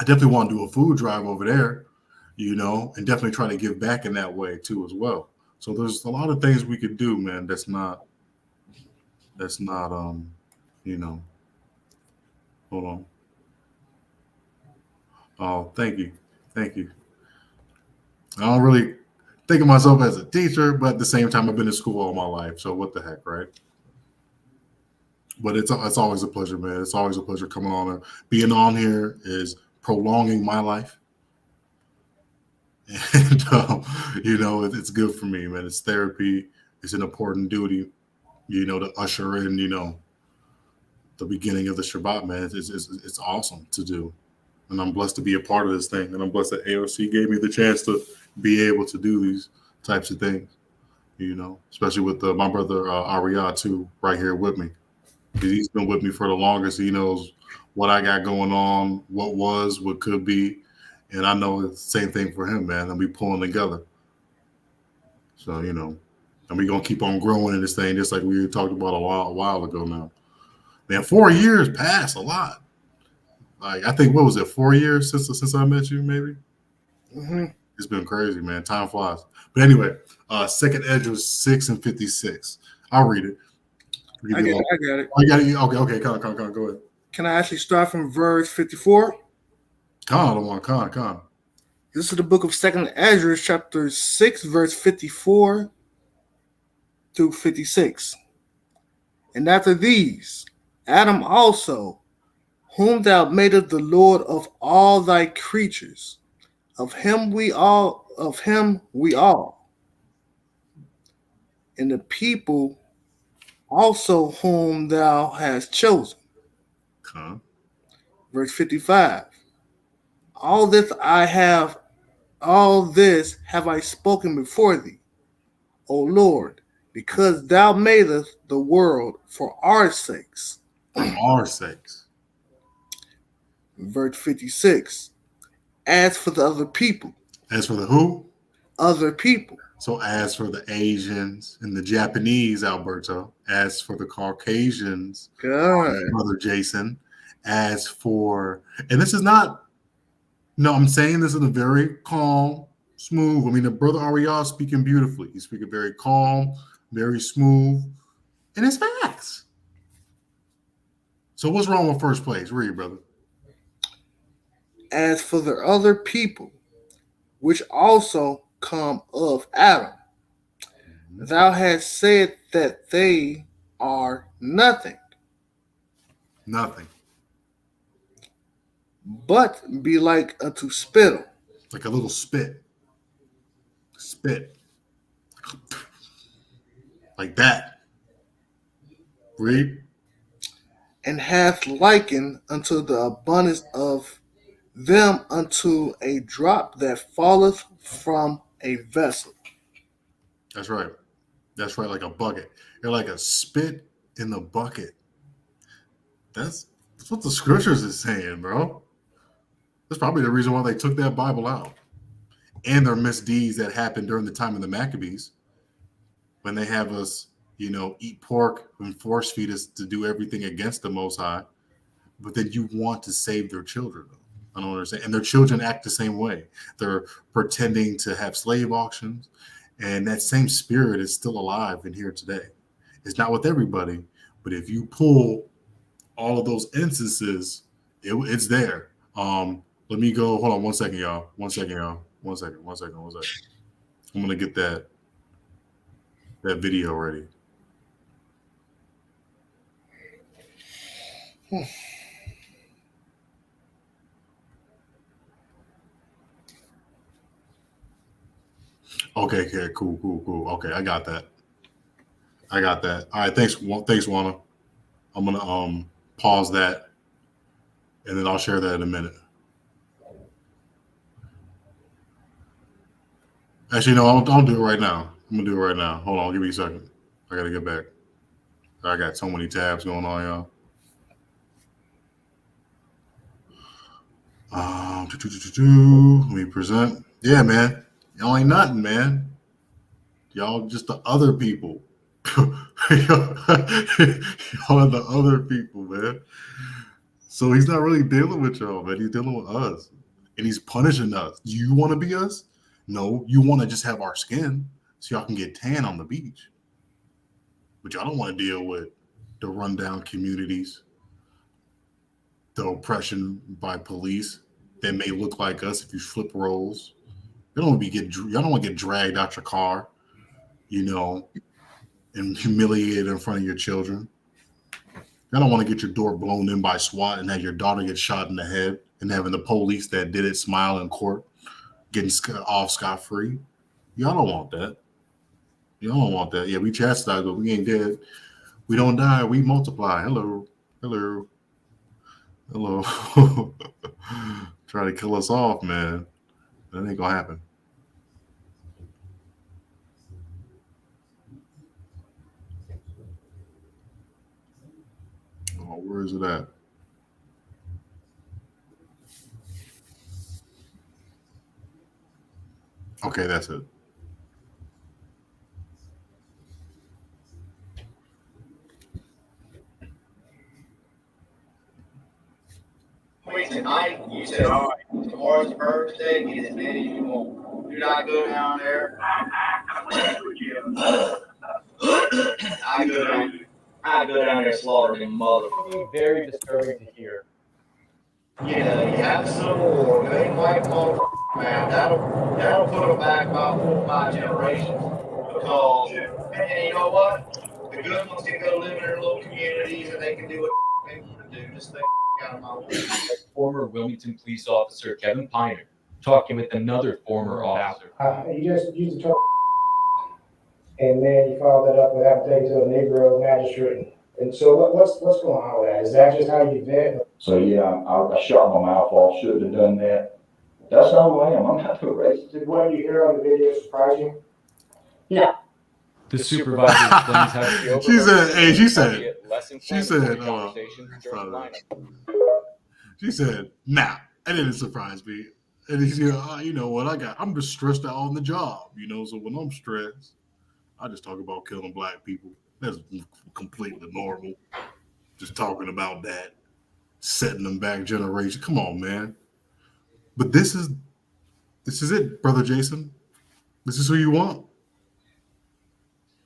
I definitely want to do a food drive over there, and definitely try to give back in that way too as well. So there's a lot of things we could do, man. That's not hold on. Oh, thank you. I don't really think of myself as a teacher, but at the same time, I've been in school all my life. So what the heck, right? But it's always a pleasure, man. It's always a pleasure coming on. Being on here is prolonging my life. And, it's good for me, man. It's therapy. It's an important duty, to usher in, the beginning of the Shabbat, man. It's awesome to do. And I'm blessed to be a part of this thing. And I'm blessed that AOC gave me the chance to be able to do these types of things, especially with my brother Ariyah, too, right here with me. He's been with me for the longest. He knows what I got going on, what was, what could be. And I know it's the same thing for him, man. And we pulling together. So, and we're going to keep on growing in this thing, just like we talked about a while ago now. Man, 4 years passed a lot. Like, I think, what was it, 4 years since I met you, maybe? Mm-hmm. It's been crazy, man. Time flies. But anyway, 2nd Ezra 6:56. I'll read it. I got it. Oh, you got it? Okay. Come on, go ahead. Can I actually start from verse 54? Come on. This is the book of 2nd Ezra, chapter 6, verse 54 through 56. And after these, Adam also, whom thou madest the Lord of all thy creatures, of him we all, and the people also whom thou hast chosen. Verse 55. All this have I spoken before thee, O Lord, because thou madest the world for our sakes. Our sakes. Verse 56. As for the other people. As for the who? Other people. So as for the Asians and the Japanese, Alberto, as for the Caucasians, Brother Jason, as for, and this is not, no, I'm saying this in a very calm, smooth. I mean, the brother Ariyah speaking beautifully. He's speaking very calm, very smooth, and it's facts. So what's wrong with first place? Read, brother. As for the other people, which also come of Adam, thou hast said that they are nothing. Nothing. But be like unto spittle. Like a little spit. Spit. Like that. Read. And hath likened unto the abundance of them unto a drop that falleth from a vessel. That's right. Like a bucket. You're like a spit in the bucket. That's what the scriptures is saying, bro. That's probably the reason why they took that Bible out. And their misdeeds that happened during the time of the Maccabees, when they have us, eat pork and force feed us to do everything against the Most High. But then you want to save their children. I don't understand. And their children act the same way. They're pretending to have slave auctions. And that same spirit is still alive in here today. It's not with everybody, but if you pull all of those instances, it's there. Let me go. Hold on 1 second, y'all. 1 second. I'm going to get that video ready. Okay, cool. Okay, I got that. All right, thanks, Juana. I'm gonna pause that, and then I'll share that in a minute. Actually, no, I'll do it right now. I'm gonna do it right now. Hold on, give me a second. I gotta get back. I got so many tabs going on, y'all. Let me present. Yeah, man. Y'all ain't nothing, man. Y'all just the other people. Y'all are the other people, man. So he's not really dealing with y'all, man. He's dealing with us. And he's punishing us. Do you want to be us? No, you want to just have our skin so y'all can get tan on the beach. But y'all don't want to deal with the rundown communities, the oppression by police that may look like us if you flip roles. Y'all don't want to get dragged out your car, and humiliated in front of your children. Y'all don't want to get your door blown in by SWAT and have your daughter get shot in the head and having the police that did it smile in court getting off scot-free. Y'all don't want that. Y'all don't want that. Yeah, we chastise, but we ain't dead. We don't die. We multiply. Hello. Try to kill us off, man. That ain't gonna happen. Oh, where is it at? Okay, that's it. Tonight, you said, all right, tomorrow's birthday, get as many as you want. Do not go down there. I go down there and slaughter them motherfuckers. Very disturbing to hear. You have a civil war, they wipe motherfuckers out. That'll put them back about 4 or 5 generations. Because, and you know what? The good ones can go live in their little communities and they can do what they want to do. Just stay out of my way. Former Wilmington police officer Kevin Piner talking with another former officer. You just used the term, and then you followed that up with having to take it to a Negro magistrate. And so what's going on with that? Is that just how you vet? So yeah, I shot my mouth off. Shouldn't have done that. That's not who I am. I'm not the racist. Did what you hear on the video surprise you? No. The supervisor explains how She said, hey, she said, nah, that didn't surprise me. And he's you know what, I'm just stressed out on the job, so when I'm stressed, I just talk about killing black people. That's completely normal. Just talking about that, setting them back generation. Come on, man. But this is it, Brother Jason. This is who you want.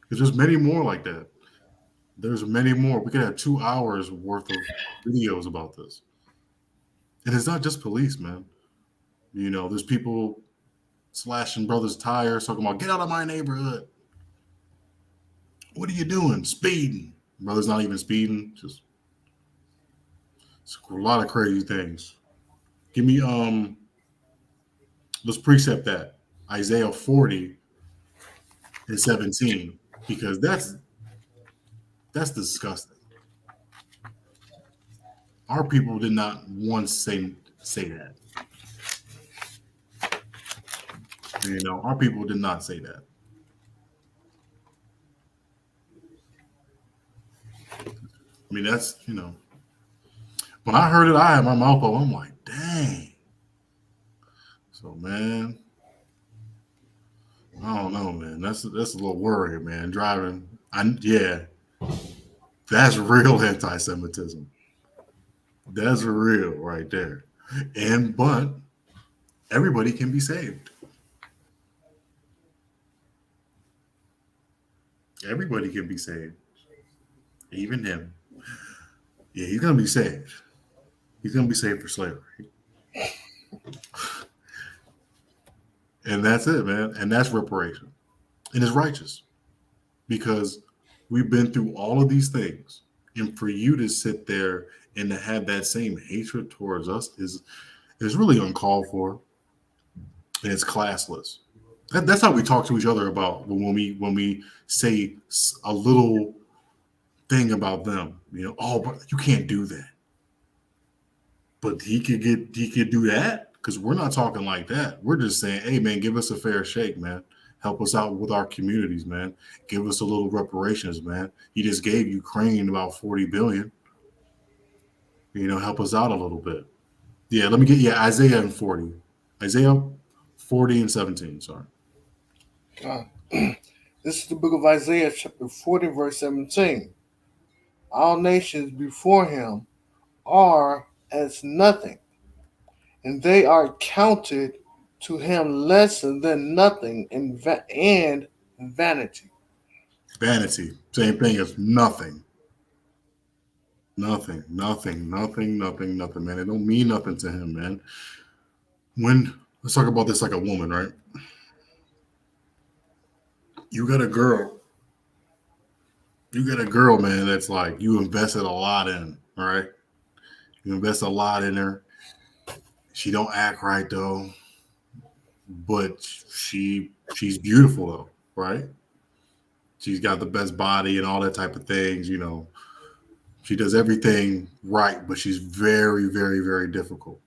Because there's many more like that. There's many more. We could have 2 hours worth of videos about this. And it's not just police, man. There's people slashing brothers' tires, talking about, get out of my neighborhood. What are you doing? Speeding. Brother's not even speeding. Just it's a lot of crazy things. Give me, let's precept that. Isaiah 40 and 17. Because that's disgusting. Our people did not once say that. Our people did not say that. I mean, that's, when I heard it, I had my mouth open. I'm like, dang. So, man, I don't know, man. That's a little worry, man. Driving, that's real anti-Semitism. That's real right there. But everybody can be saved. Everybody can be saved. Even him. Yeah, he's going to be saved. He's going to be saved for slavery. And that's it, man. And that's reparation. And it's righteous. Because we've been through all of these things. And for you to sit there and to have that same hatred towards us is really uncalled for. And it's classless. That's how we talk to each other about when we say a little thing about them. But you can't do that. But he could do that because we're not talking like that. We're just saying, hey, man, give us a fair shake, man. Help us out with our communities, man. Give us a little reparations, man. He just gave Ukraine about $40 billion. Help us out a little bit. Yeah, let me get Isaiah and 40. Isaiah 40 and 17, sorry. This is the book of Isaiah, chapter 40, verse 17. All nations before him are as nothing, and they are counted to him less than nothing and vanity. Vanity. Same thing as nothing. Nothing, nothing, nothing, nothing, nothing, man. It don't mean nothing to him, man. Let's talk about this like a woman, right? You got a girl, man, that's like you invested a lot in, all right? You invest a lot in her. She don't act right though, but she's beautiful though, right? She's got the best body and all that type of things, you know. She does everything right, but she's very, very, very difficult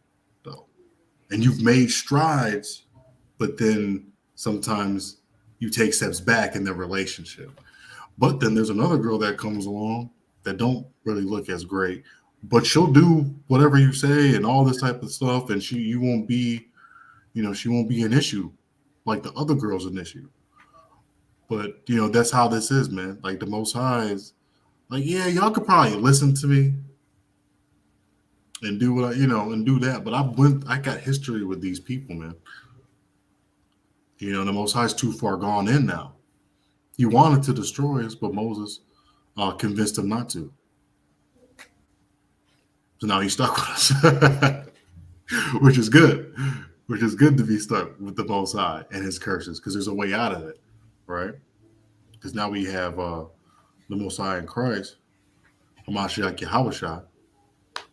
though. And you've made strides, but then sometimes you take steps back in the relationship. But then there's another girl that comes along that don't really look as great, but she'll do whatever you say and all this type of stuff, and she won't be an issue like the other girl's an issue. But that's how this is, man. Like the Most High is like, yeah, y'all could probably listen to me and do what and do that. But I got history with these people, man. The Most High's too far gone in now. He wanted to destroy us, but Moses convinced him not to. So now he's stuck with us, which is good. Which is good to be stuck with the Most High and his curses, because there's a way out of it, right? Because now we have the Most High in Christ, Hamashiach Yahushua.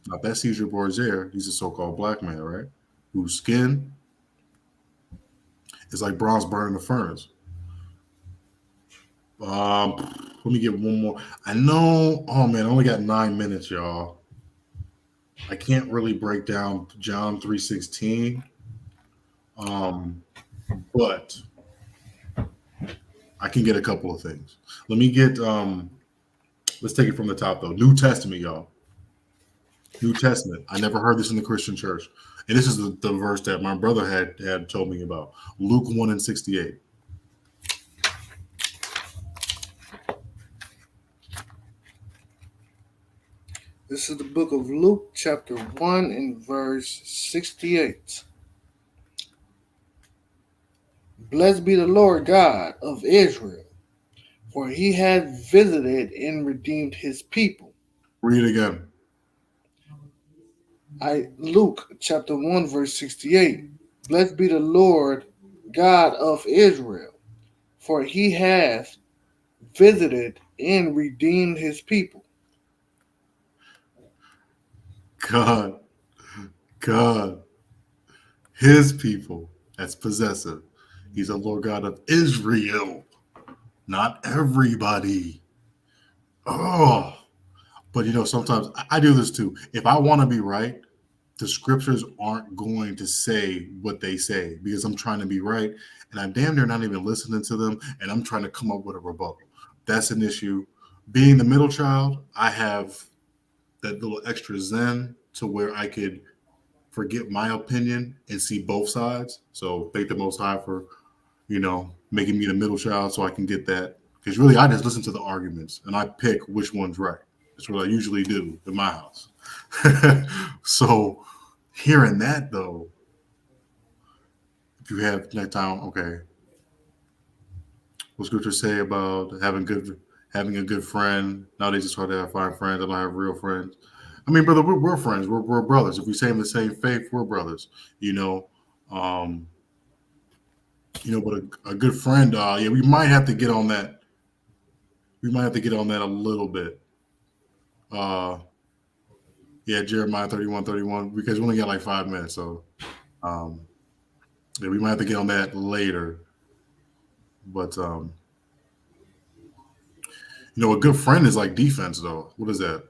Not that Caesar Borgia, he's a so-called black man, right? Whose skin is like bronze burned in the furnace. Let me get one more. I know. Oh man, I only got 9 minutes, y'all. I can't really break down John 3:16. But I can get a couple of things. Let me get. Let's take it from the top though. New Testament, y'all. New Testament. I never heard this in the Christian church, and this is the verse that my brother had told me about. Luke 1:68. This is the book of Luke, chapter 1 and verse 68. Blessed be the Lord God of Israel, for he hath visited and redeemed his people. Read it again. Luke, chapter 1, verse 68. Blessed be the Lord God of Israel, for he hath visited and redeemed his people. God, his people, that's possessive. He's the Lord God of Israel, not everybody. Oh, but sometimes I do this too. If I want to be right, the scriptures aren't going to say what they say because I'm trying to be right, and I'm damn near not even listening to them, and I'm trying to come up with a rebuttal. That's an issue. Being the middle child, I have that little extra zen to where I could forget my opinion and see both sides. So thank the Most High for, making me the middle child so I can get that. Because really, I just listen to the arguments and I pick which one's right. That's what I usually do in my house. So hearing that though, if you have that time, okay. What scriptures say about having a good friend? Nowadays it's hard to find friends. I don't have real friends. I mean, brother, we're friends. We're brothers. If we say in the same faith, we're brothers. But a good friend, yeah, we might have to get on that. We might have to get on that a little bit. Yeah, Jeremiah 31:31, because we only got like 5 minutes. So, yeah, we might have to get on that later. But, a good friend is like defense, though. What is that?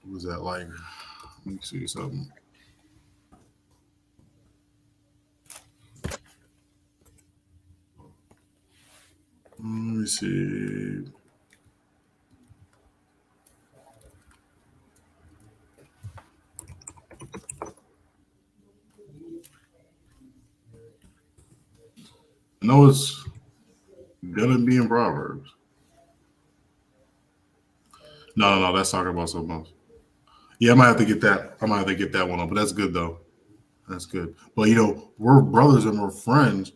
What is that like? Let me see something. Let me see. I know it's Gonna be in Proverbs. No, that's talking about something else. Yeah, I might have to get that. I might have to get that one on, but that's good though. That's good. But we're brothers and we're friends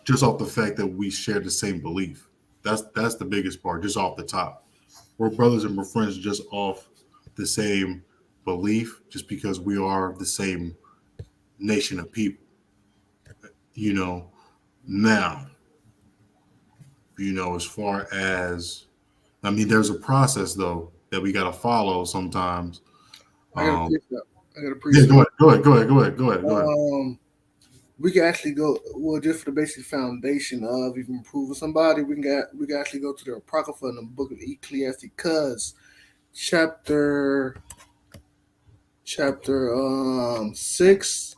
just off the fact that we share the same belief. That's the biggest part, just off the top. We're brothers and we're friends just off the same belief, just because we are the same nation of people. Now, as far as there's a process though that we gotta follow sometimes. I got a Yeah, precept. go ahead. We can actually go just for the basic foundation of even proving somebody. We can actually go to the Apocrypha in the book of Ecclesiasticus, chapter 6,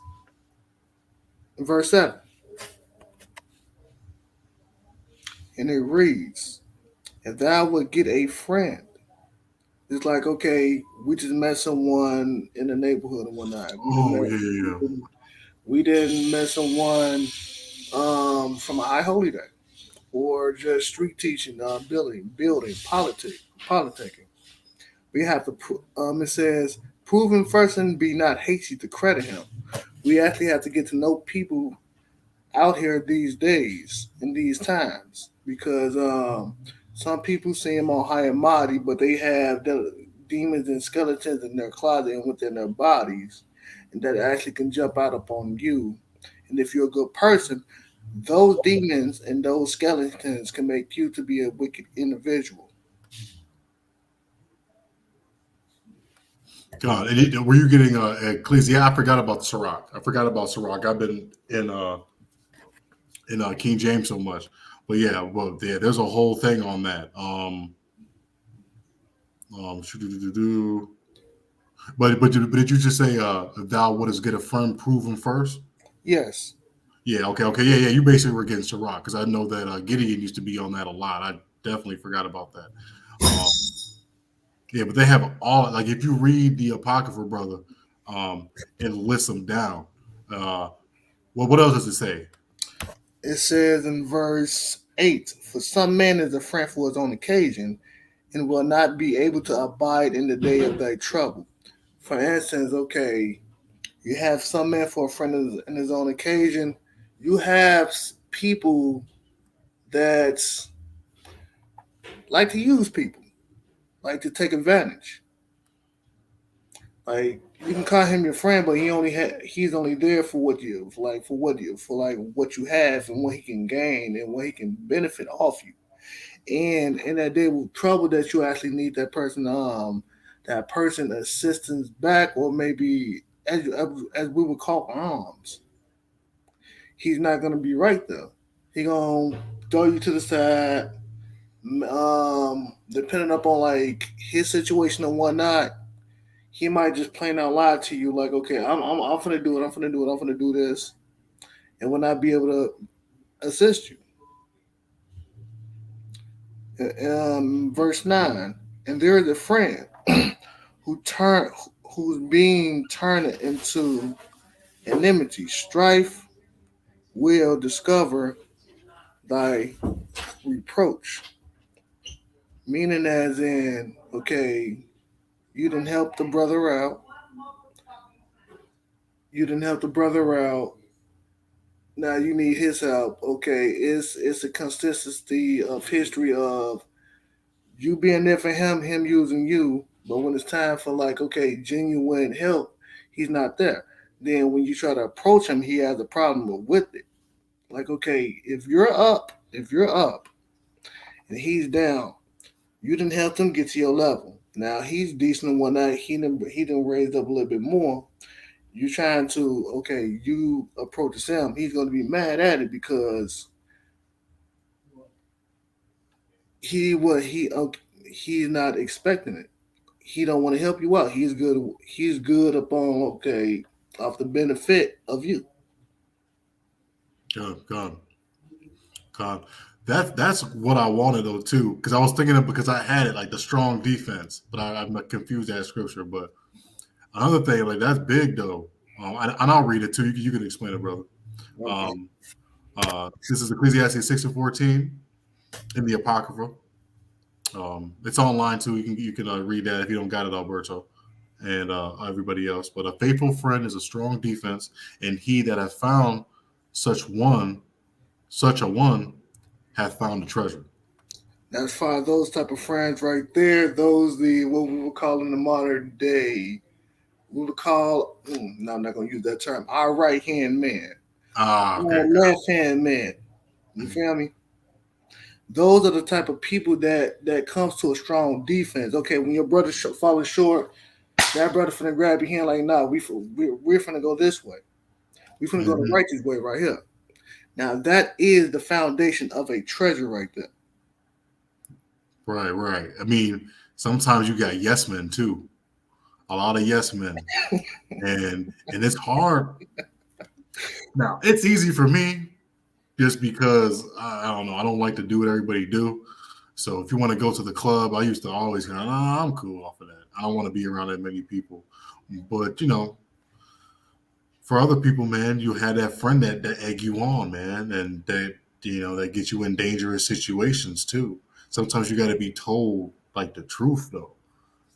verse 7, and it reads, "If thou would get a friend." It's like, okay, we just met someone in the neighborhood and whatnot. We didn't met someone from a high holy day or just street teaching, building, politicking. We have to, it says, prove him first and be not hasty to credit him. We actually have to get to know people out here these days in these times because some people see them on high and mighty, but they have the demons and skeletons in their closet and within their bodies, and that actually can jump out upon you. And if you're a good person, those demons and those skeletons can make you to be a wicked individual. God, were you getting Ecclesiastes? I forgot about Sirach. I've been in King James so much, but there's a whole thing on that. But did you just say thou wouldst get a friend proven first? Yes. Yeah. Okay. Yeah. You basically were getting Sirach because I know that Gideon used to be on that a lot. I definitely forgot about that. Yeah, but they have all, like, if you read the Apocrypha, brother, and list them down. What else does it say? It says in verse 8, "For some man is a friend for his own occasion, and will not be able to abide in the day of thy trouble." For instance, okay, you have some man for a friend in his own occasion. You have people that like to use people, like to take advantage. Like, you can call him your friend, but he's only there for what you what you have and what he can gain and what he can benefit off you. And in that day of trouble that you actually need that person assistance back, or maybe as we would call arms. He's not gonna be right though. He gonna throw you to the side. Depending upon like his situation and whatnot, he might just plain out lie to you like, okay, I'm gonna do it, I'm gonna do this, and will not be able to assist you. Verse 9, "And there is a friend who's being turned into enmity, strife will discover thy reproach." Meaning as in, okay, you didn't help the brother out. Now you need his help. Okay, it's a consistency of history of you being there for him using you, but when it's time for like, okay, genuine help, he's not there. Then when you try to approach him, he has a problem with it. Like, okay, if you're up and he's down, you didn't help him get to your level. Now he's decent and whatnot. He done raised up a little bit more. You trying to, okay, you approach him, he's going to be mad at it because he's not expecting it. He don't want to help you out. He's good upon, okay, off the benefit of you. God. That's what I wanted though too, because I was thinking of, because I had it like the strong defense, but I'm confused at scripture. But another thing, like, that's big though, and I'll read it too. You can explain it, brother. Okay. This is Ecclesiastes 6:14. in the Apocrypha. It's online too. You can read that if you don't got it, Alberto, and everybody else. But a faithful friend is a strong defense, and he that hath found such a one, hath found a treasure. That's fine. Those type of friends right there. Those what we would call in the modern day. We would call. No, I'm not gonna use that term. Our right hand man. Okay. Our left hand man. You feel me? Those are the type of people that comes to a strong defense. Okay, when your brother falling short, that brother finna grab your hand like, nah, we're finna go this way. We finna go the righteous way right here. Now that is the foundation of a treasure right there. Right. I mean, sometimes you got yes men too. A lot of yes men, and it's hard. Now it's easy for me. Just because I don't know, I don't like to do what everybody do. So if you want to go to the club, I used to always go, "Nah, I'm cool off of that. I don't want to be around that many people." But for other people, man, you had that friend that egg you on, man, and that gets you in dangerous situations too. Sometimes you got to be told like the truth, though.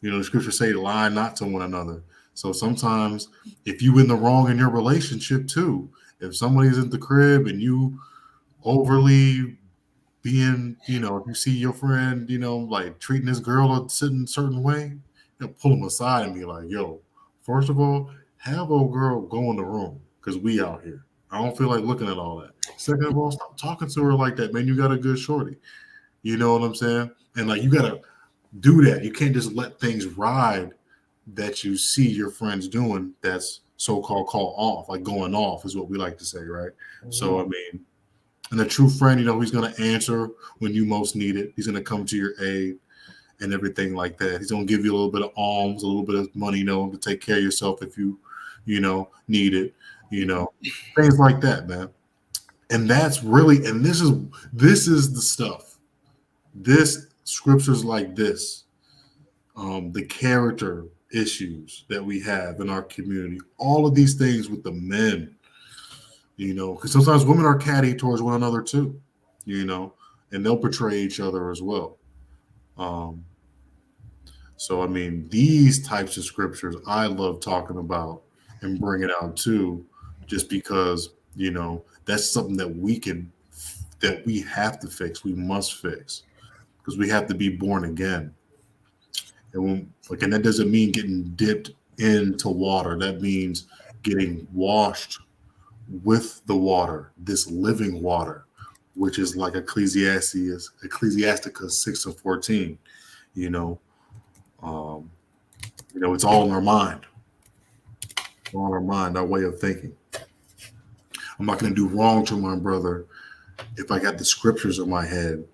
The scriptures say, "Lie not to one another." So sometimes, if you in the wrong in your relationship too, if somebody's in the crib and you overly being, if you see your friend, like treating this girl a certain way, pull them aside and be like, "Yo, first of all, have old girl go in the room because we out here. I don't feel like looking at all that. Second of all, stop talking to her like that, man. You got a good shorty." You know what I'm saying? And like, you got to do that. You can't just let things ride that you see your friends doing that's so-called call off, like going off is what we like to say, right? Mm-hmm. So, I mean, and a true friend, he's going to answer when you most need it. He's going to come to your aid and everything like that. He's going to give you a little bit of alms, a little bit of money, to take care of yourself if you need it, things like that, man. And that's really, and this is the stuff. This scriptures like this, the character issues that we have in our community, all of these things with the men, because sometimes women are catty towards one another too, and they'll betray each other as well. So, I mean, these types of scriptures I love talking about and bringing out too, just because, that's something that we have to fix. We must fix. Because we have to be born again. And that doesn't mean getting dipped into water. That means getting washed with the water, this living water, which is like Ecclesiasticus 6:14. It's all in our mind. All in our mind, our way of thinking. I'm not going to do wrong to my brother if I got the scriptures in my head.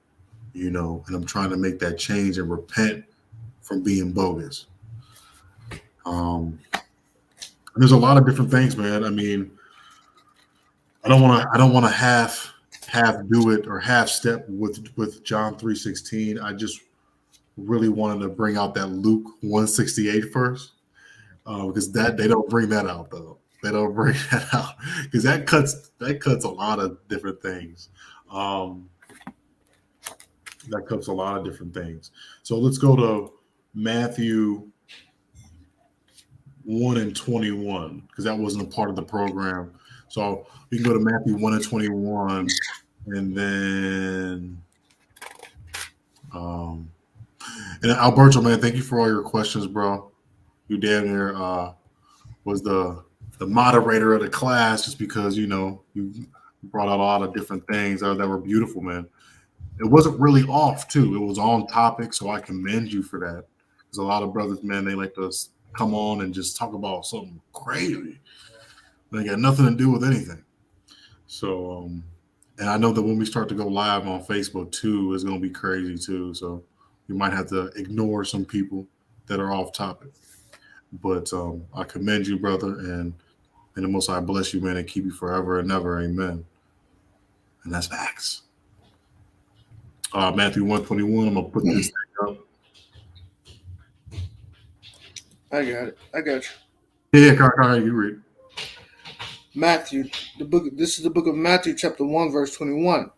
And I'm trying to make that change and repent from being bogus. And there's a lot of different things, man. I mean, I don't want to half do it or half step with John 3:16. I just really wanted to bring out that Luke 1:68 first, because that they don't bring that out though. They don't bring that out because that cuts a lot of different things. That covers a lot of different things. So let's go to Matthew 1:21, because that wasn't a part of the program. So we can go to Matthew 1:21, and then and Alberto, man, thank you for all your questions, bro. You damn near was the moderator of the class, just because you brought out a lot of different things that were beautiful, man. It wasn't really off too. It was on topic, so I commend you for that. There's a lot of brothers, man, they like to come on and just talk about something crazy. They got nothing to do with anything. So, and I know that when we start to go live on Facebook too, it's going to be crazy too. So you might have to ignore some people that are off topic. But I commend you, brother, and the Most High bless you, man, and keep you forever and ever. Amen. And that's facts. Matthew 1:21. I'm gonna put this thing up. I got it. I got you. Yeah, Carl, you read. Matthew, This is the book of Matthew, chapter 1, verse 21.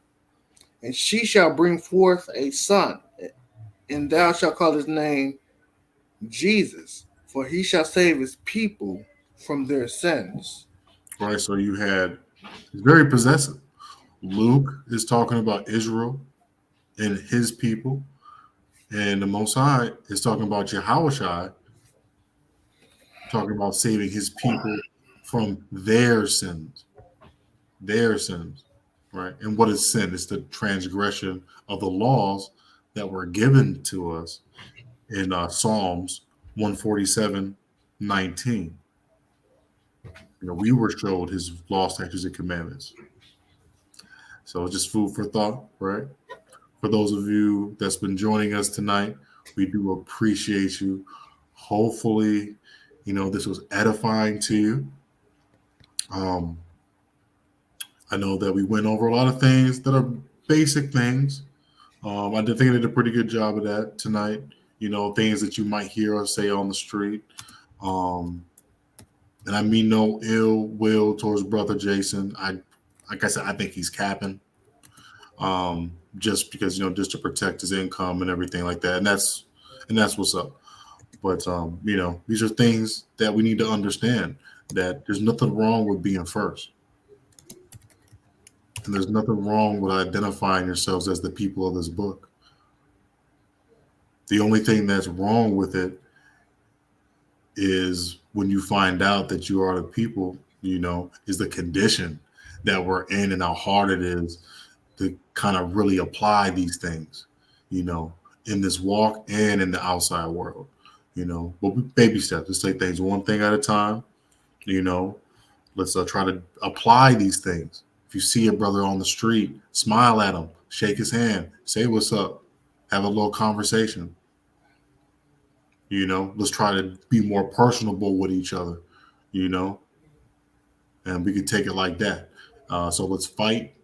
and she shall bring forth a son, and thou shalt call his name Jesus, for he shall save his people from their sins. Right. So you had, it's very possessive. Luke is talking about Israel and his people, and the Most High is talking about Yahushua, talking about saving his people from their sins. Their sins, right? And what is sin? It's the transgression of the laws that were given to us in Psalms 147:19. We were showed his law, statutes, and commandments. So it's just food for thought, right? For those of you that's been joining us tonight, we do appreciate you. Hopefully, this was edifying to you. I know that we went over a lot of things that are basic things. I think I did a pretty good job of that tonight. Things that you might hear or say on the street. And I mean no ill will towards Brother Jason. Like I said, I think he's capping. Just because, just to protect his income and everything like that. And that's what's up. But, these are things that we need to understand, that there's nothing wrong with being first. And there's nothing wrong with identifying yourselves as the people of this book. The only thing that's wrong with it is when you find out that you are the people, is the condition that we're in and how hard it is to kind of really apply these things, in this walk and in the outside world, but baby steps. Let's take things one thing at a time, let's try to apply these things. If you see a brother on the street, smile at him, shake his hand, say what's up, have a little conversation. Let's try to be more personable with each other, and we can take it like that. So let's fight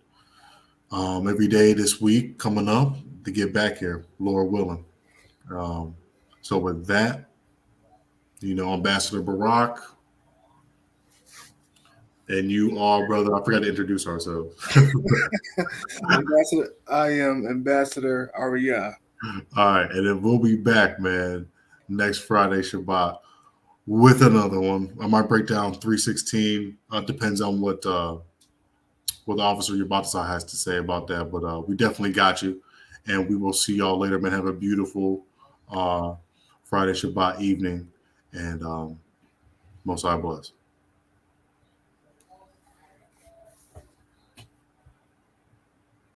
every day this week coming up to get back here, Lord willing. So with that, Ambassador Barack, and you are, brother, I forgot to introduce ourselves. I am Ambassador Arya. All right, and then we'll be back, man, next Friday Shabbat with another one. I might break down 316. Depends on what the officer Yabatasa has to say about that. But we definitely got you, and we will see y'all later, man. Have a beautiful Friday Shabbat evening, and Most High bless.